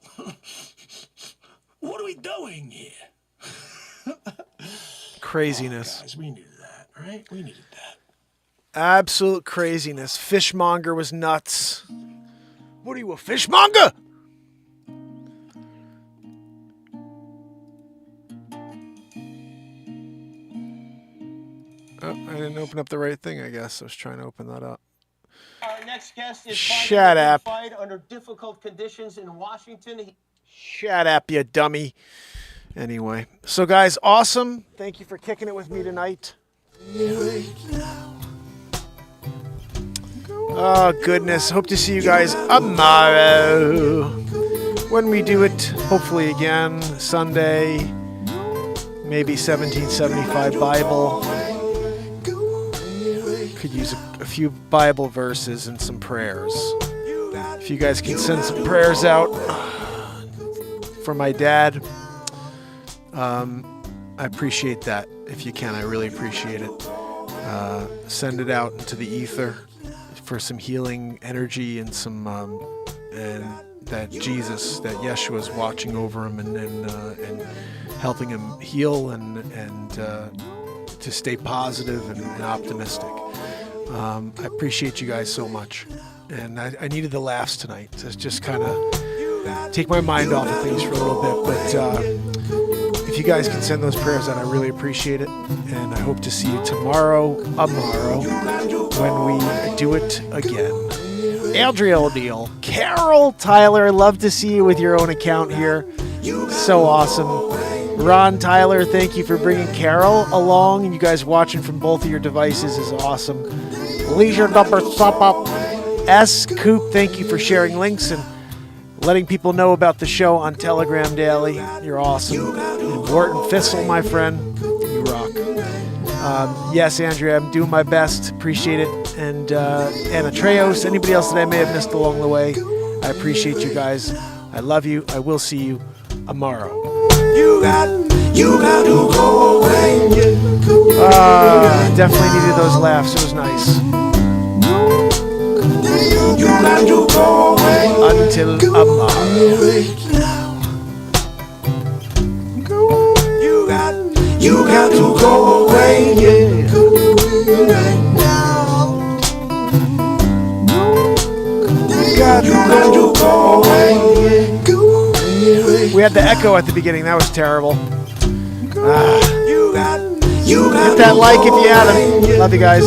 What are we doing here? Craziness. Oh, guys, we needed that, right? We needed that. Absolute craziness. Fishmonger was nuts. What are you, a fishmonger? Oh, I didn't open up the right thing, I guess. I was trying to open that up. Our next guest is Shut up. fight under difficult conditions in Washington. Shut up, you dummy. Anyway, so guys, awesome. Thank you for kicking it with me tonight. Oh, goodness. Hope to see you guys tomorrow when we do it, hopefully again, Sunday, maybe 1775 Bible. Could use a few Bible verses and some prayers. If you guys can send some prayers out for my dad, I appreciate that. If you can, I really appreciate it. Send it out into the ether for some healing energy and some and that Jesus, that Yeshua is watching over him and helping him heal and to stay positive and optimistic. I appreciate you guys so much, and I needed the laughs tonight to just kind of take my mind off of things for a little bit. But if you guys can send those prayers out, I really appreciate it, and I hope to see you tomorrow when we do it again. Aldria O'Neill, Carol Tyler, love to see you with your own account here. So awesome. Ron Tyler, thank you for bringing Carol along, and you guys watching from both of your devices is awesome. Leisure number stop up. S. Coop, thank you for sharing links and letting people know about the show on Telegram Daily. You're awesome. And Wharton Fissel, my friend, you rock. Yes, Andrea, I'm doing my best. Appreciate it. And Anna Treos, anybody else that I may have missed along the way, I appreciate you guys. I love you. I will see you tomorrow. You got to go away. Definitely needed those laughs. It was nice. You got to go away. Until tomorrow. You got to go away. Yeah. You got to go away. We had the echo at the beginning. That was terrible. Hit that like if you haven't. Love you guys.